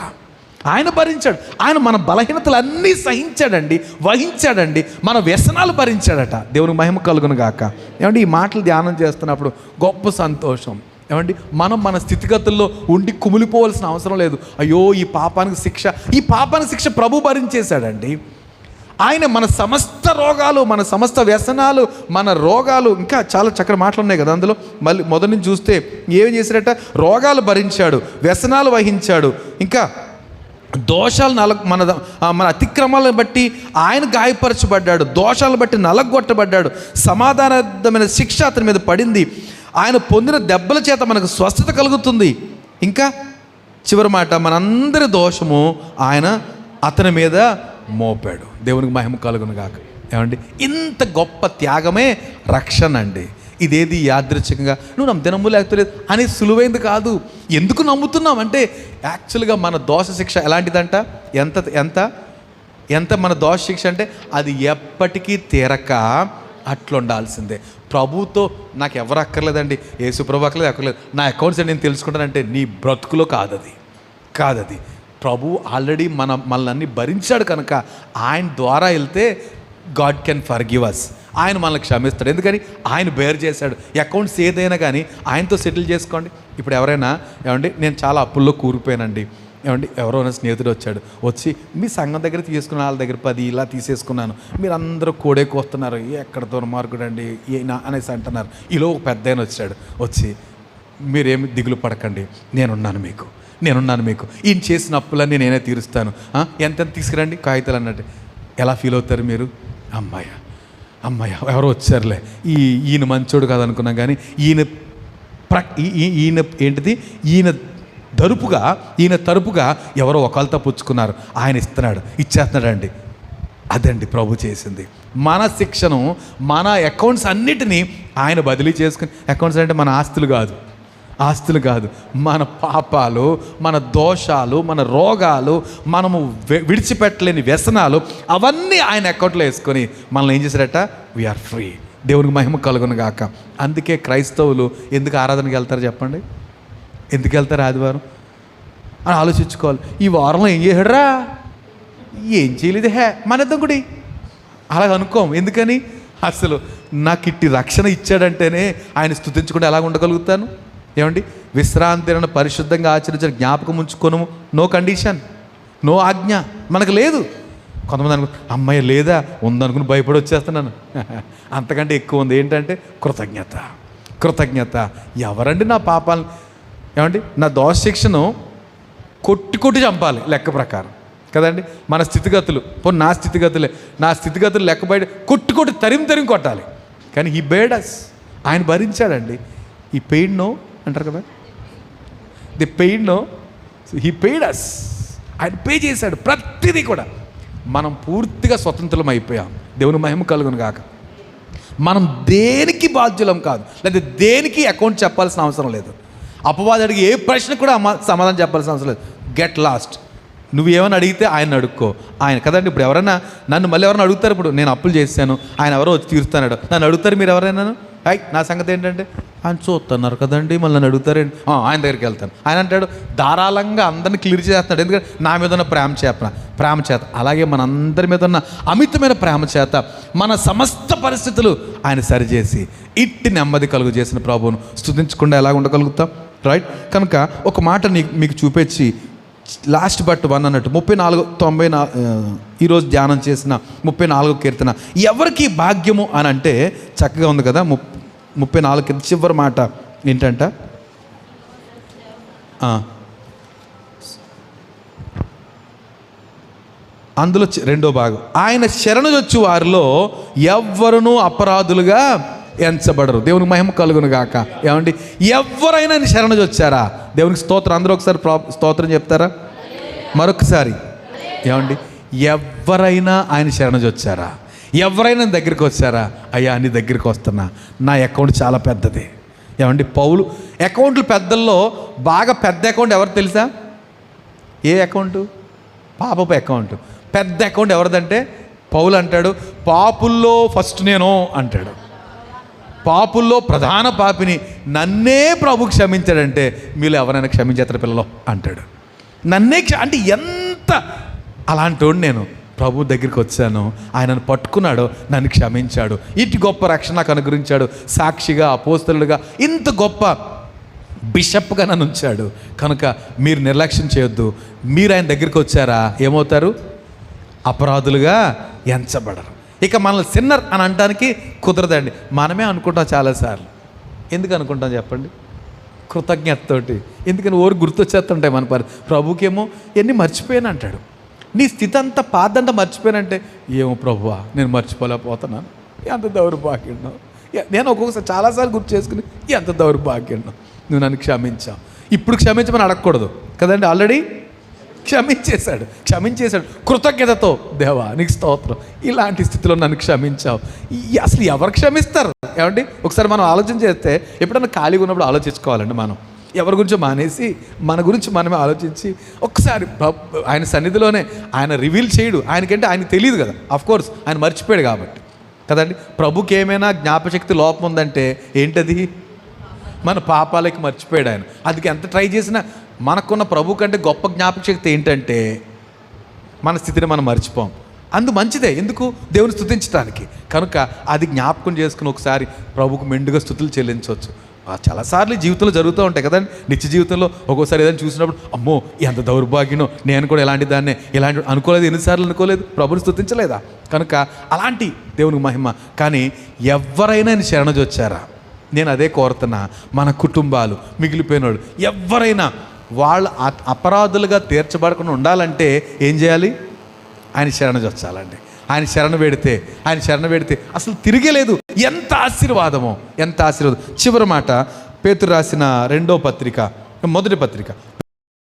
ఆయన భరించాడు. ఆయన మన బలహీనతలన్నీ సహించాడండి, వహించాడండి, మన వ్యసనాలు భరించాడట. దేవునికి మహిమ కలుగును గాక. ఏమండి, ఈ మాటలు ధ్యానం చేస్తున్నప్పుడు గొప్ప సంతోషం. ఏమండి, మనం మన స్థితిగతుల్లో ఉండి కుమిలిపోవాల్సిన అవసరం లేదు. అయ్యో ఈ పాపానికి శిక్ష ప్రభు భరించేశాడండి. ఆయన మన సమస్త రోగాలు, మన సమస్త వ్యసనాలు, మన రోగాలు, ఇంకా చాలా చక్కటి మాటలు ఉన్నాయి కదా అందులో. మళ్ళీ మొదటి నుంచి చూస్తే ఏం చేశాడట? రోగాలు భరించాడు, వ్యసనాలు వహించాడు, ఇంకా దోషాలు మన అతిక్రమాలను బట్టి ఆయన గాయపరచబడ్డాడు, దోషాలను బట్టి నలగొట్టబడ్డాడు, సమాధానమైన శిక్ష అతని మీద పడింది, ఆయన పొందిన దెబ్బల చేత మనకు స్వస్థత కలుగుతుంది. ఇంకా చివరి మాట, మనందరి దోషము ఆయన అతని మీద మోపాడు. దేవునికి మహిమ కలుగును గాక. ఏమండి, ఇంత గొప్ప త్యాగమే రక్షణ అండి. ఇదేది యాదృచ్ఛికంగా నువ్వు నమ్ముతున్నాము లేకపోలేదు అని సులువైంది కాదు. ఎందుకు నమ్ముతున్నాం అంటే యాక్చువల్గా మన దోష శిక్ష ఎలాంటిదంట? ఎంత ఎంత ఎంత మన దోష శిక్ష అంటే అది ఎప్పటికీ తీరక అట్లా ఉండాల్సిందే. ప్రభుతో నాకు ఎవరు అక్కర్లేదండి, యేసు ప్రభు అక్కర్లేదు, నా అకౌంట్స్ నేను తెలుసుకుంటానంటే నీ బ్రతుకులో కాదది. ప్రభు ఆల్రెడీ మనల్ని భరించాడు కనుక ఆయన ద్వారా వెళ్తే గాడ్ కెన్ ఫర్గివ్ అస్. ఆయన మనల్ని క్షమిస్తాడు, ఎందుకని ఆయన బేర్ చేశాడు. అకౌంట్స్ ఏదైనా కానీ ఆయనతో సెటిల్ చేసుకోండి. ఇప్పుడు ఎవరైనా ఏమండి నేను చాలా అప్పుల్లో కూరిపోయానండి, ఏమండి ఎవరైనా స్నేహితుడు వచ్చి మీ సంఘం దగ్గర తీసుకున్న వాళ్ళ దగ్గర 10 ఇలా తీసేసుకున్నాను, మీరు అందరూ కోడే కోస్తున్నారు, ఎక్కడ దుర్మార్గుడు అండి అనేసి అంటున్నారు. ఈలో ఒక పెద్ద ఆయన వచ్చి మీరేమి దిగులు పడకండి, నేనున్నాను మీకు ఈయన చేసిన అప్పులన్నీ నేనే తీరుస్తాను, ఎంత తీసుకురండి కాగితాలు అన్నట్టు. ఎలా ఫీల్ అవుతారు మీరు? అమ్మాయ ఎవరో వచ్చారులే, ఈయన మంచోడు కాదనుకున్నాం, కానీ ఈయన ఏంటిది ఈయన తరపుగా ఎవరో ఒకళ్ళతో పుచ్చుకున్నారు, ఆయన ఇచ్చేస్తున్నాడండి. అదండి ప్రభు చేసింది. మన శిక్షను, మన అకౌంట్స్ అన్నిటినీ ఆయన బదిలీ చేసుకుని, అకౌంట్స్ అంటే మన ఆస్తులు కాదు, మన పాపాలు, మన దోషాలు, మన రోగాలు, మనము విడిచిపెట్టలేని వ్యసనాలు, అవన్నీ ఆయన అకౌంట్లో వేసుకొని మనల్ని ఏం చేశారట? We are free. దేవునికి మహిమ కలుగును గాక. అందుకే క్రైస్తవులు ఎందుకు ఆరాధనకి వెళ్తారు చెప్పండి? ఎందుకు వెళ్తారు ఆదివారం అని ఆలోచించుకోవాలి. ఈ వారంలో ఏం చేశాడురా, ఏం చేయలేదు మన గుడి అలాగ అనుకోం. ఎందుకని? అసలు నాకు ఇట్టి రక్షణ ఇచ్చాడంటేనే ఆయన స్తుతించకుండా ఎలా ఉండగలుగుతాను? ఏమండి, విశ్రాంతి దినాన్ని పరిశుద్ధంగా ఆచరించిన జ్ఞాపకం ఉంచుకోను, నో కండిషన్, నో ఆజ్ఞ మనకు లేదు. కొంతమంది అమ్మాయి లేదా ఉందనుకుని భయపడి వచ్చేస్తున్నాను. అంతకంటే ఎక్కువ ఉంది. ఏంటంటే కృతజ్ఞత. ఎవరండి నా పాపాలను, ఏమండి నా దోష శిక్షను కొట్టి చంపాలి లెక్క ప్రకారం కదండి. మన స్థితిగతులు నా స్థితిగతులు లెక్క బయట కొట్టి తరిమి కొట్టాలి. కానీ హీ బేడ్ అస్, ఆయన భరించాడండి. ఈ పెయిడ్ నో అంటారు కదా, the paid no, he paid us. ఆయన పే చేశాడు ప్రతిదీ కూడా. మనం పూర్తిగా స్వతంత్రం అయిపోయాం. దేవుని మహిమ కలుగును గాక. మనం దేనికి బాధ్యులం కాదు, లేదా దేనికి అకౌంట్ చెప్పాల్సిన అవసరం లేదు. అపవాది అడిగి ఏ ప్రశ్న కూడా సమాధానం చెప్పాల్సిన అవసరం లేదు. Get lost. నువ్వేమైనా అడిగితే ఆయన అడుక్కో. ఆయన కదండి. ఇప్పుడు ఎవరైనా నన్ను మళ్ళీ ఎవరైనా అడుగుతారు, ఇప్పుడు నేను అప్పులు చేశాను, ఆయన ఎవరో వచ్చి తీరుస్తాడు, నన్ను అడుగుతారు మీరు ఎవరైనా, నా సంగతి ఏంటంటే ఆయన చూస్తున్నారు కదండి, మళ్ళీ నన్ను అడుగుతారేంటి, ఆయన దగ్గరికి వెళ్తాను. ఆయన అంటాడు ధారాళంగా అందరినీ క్లియర్ చేస్తున్నాడు, ఎందుకంటే నా మీద ఉన్న ప్రేమ చేత. అలాగే మన అందరి మీద ఉన్న అమితమైన ప్రేమ చేత మన సమస్త పరిస్థితులు ఆయన సరిచేసి ఇట్టి నెమ్మది కలుగు చేసిన ప్రభువును స్తుతించకుండా ఎలా ఉండగలుగుతాం? రైట్. కనుక ఒక మాట మీకు చూపించి లాస్ట్ బట్ 1 అన్నట్టు 94 ఈరోజు ధ్యానం చేసిన 34 కీర్తన ఎవరికి భాగ్యము అని అంటే చక్కగా ఉంది కదా. 34 చివరి మాట ఏంటంట, అందులో రెండో భాగం, ఆయన శరణుజొచ్చు వారిలో ఎవ్వరునూ అపరాధులుగా ఎంచబడరు. దేవునికి మహిమ కలుగును గాక. ఏమండి, ఎవరైనా ఆయన శరణుజొచ్చారా? దేవునికి స్తోత్రం. అందరూ ఒకసారి స్తోత్రం చెప్తారా? మరొకసారి. ఏమండి, ఎవరైనా ఆయన శరణుజొచ్చారా? ఎవరైనా దగ్గరికి వచ్చారా? అయ్యా నీ దగ్గరికి వస్తున్నా, నా అకౌంట్ చాలా పెద్దది. ఏమండి, పౌలు అకౌంట్లు పెద్దల్లో బాగా పెద్ద అకౌంట్ ఎవరు తెలుసా? ఏ అకౌంటు? పాపపు అకౌంట్. పెద్ద అకౌంట్ ఎవరిదంటే పౌలు అంటాడు, పాపుల్లో ఫస్ట్ నేను అంటాడు. పాపుల్లో ప్రధాన పాపిని నన్నే ప్రభు క్షమించాడంటే మీలో ఎవరైనా క్షమించేస్తారు పిల్లలు అంటాడు. నన్నే అంటే ఎంత అలాంటి నేను ప్రభు దగ్గరికి వచ్చాను, ఆయనను పట్టుకున్నాడు, నన్ను క్షమించాడు, ఇటు గొప్ప రక్షణ నాకు అనుగ్రహించాడు, సాక్షిగా అపోస్తలుడుగా ఇంత గొప్ప బిషప్గా నన్ను ఉంచాడు. కనుక మీరు నిర్లక్ష్యం చేయొద్దు. మీరు ఆయన దగ్గరికి వచ్చారా ఏమవుతారు? అపరాధులుగా ఎంచబడరు. ఇక మనల్ని సిన్నర్ అని అనడానికి కుదరదండి. మనమే అనుకుంటాం చాలాసార్లు. ఎందుకు అనుకుంటాం చెప్పండి? కృతజ్ఞతతోటి. ఎందుకని ఓరు గుర్తొచ్చేస్తుంటాయి మన ప్రభుకేమో ఎన్ని మర్చిపోయాను అంటాడు. నీ స్థితి అంతా పాదంతా మర్చిపోయానంటే ఏమో ప్రభువా నేను మర్చిపోలేకపోతున్నాను, ఎంత దౌర్భాగ్యం. నేను ఒక్కొక్కసారి చాలాసార్లు గుర్తు చేసుకుని ఎంత దౌర్భాగ్యం, నువ్వు నన్ను క్షమించావు. ఇప్పుడు క్షమించమని అడగకూడదు కదండి, ఆల్రెడీ క్షమించేశాడు. కృతజ్ఞతతో దేవా నీకు స్తోత్రం, ఇలాంటి స్థితిలో నన్ను క్షమించావు. అసలు ఎవరు క్షమిస్తారు? ఏమండి, ఒకసారి మనం ఆలోచన చేస్తే ఎప్పుడన్నా ఖాళీగా ఉన్నప్పుడు ఆలోచించుకోవాలండి. మనం ఎవరి గురించి మానేసి మన గురించి మనమే ఆలోచించి ఒకసారి ఆయన సన్నిధిలోనే ఆయన రివీల్ చేయడు. ఆయనకంటే ఆయనకు తెలియదు కదా, అఫ్కోర్స్ ఆయన మర్చిపోయాడు కాబట్టి. కదండి. ప్రభుకి ఏమైనా జ్ఞాపశక్తి లోపం ఉందంటే ఏంటది? మన పాపాలకి మర్చిపోయాడు ఆయన. అది ఎంత ట్రై చేసినా మనకున్న ప్రభు కంటే గొప్ప జ్ఞాపకశక్తి ఏంటంటే మన స్థితిని మనం మర్చిపోం. అందు మంచిదే, ఎందుకు? దేవుని స్తుతించడానికి. కనుక అది జ్ఞాపకం చేసుకుని ఒకసారి ప్రభుకు మెండుగా స్తుతులు చెల్లించవచ్చు. చాలాసార్లు జీవితంలో జరుగుతూ ఉంటాయి కదండి. నిత్య జీవితంలో ఒక్కోసారి ఏదైనా చూసినప్పుడు అమ్మో ఎంత దౌర్భాగ్యనో, నేను కూడా ఇలాంటి దాన్నే ఇలాంటి అనుకోలేదు, ఎన్నిసార్లు అనుకోలేదు, ప్రభుని స్తుతించలేదా? కనుక అలాంటి దేవునికి మహిమ. కానీ ఎవరైనా శరణజొచ్చారా? నేను అదే కోరుతున్నా. మన కుటుంబాలు మిగిలిపోయినోళ్ళు ఎవరైనా వాళ్ళు అపరాధులుగా తీర్చబడకుండా ఉండాలంటే ఏం చేయాలి? ఆయన శరణజొచ్చాలండి. ఆయన శరణ పెడితే అసలు తిరిగేలేదు. ఎంత ఆశీర్వాదమో, ఎంత ఆశీర్వాదం. చివరి మాట పేతురు రాసిన 2వ పత్రిక, మొదటి పత్రిక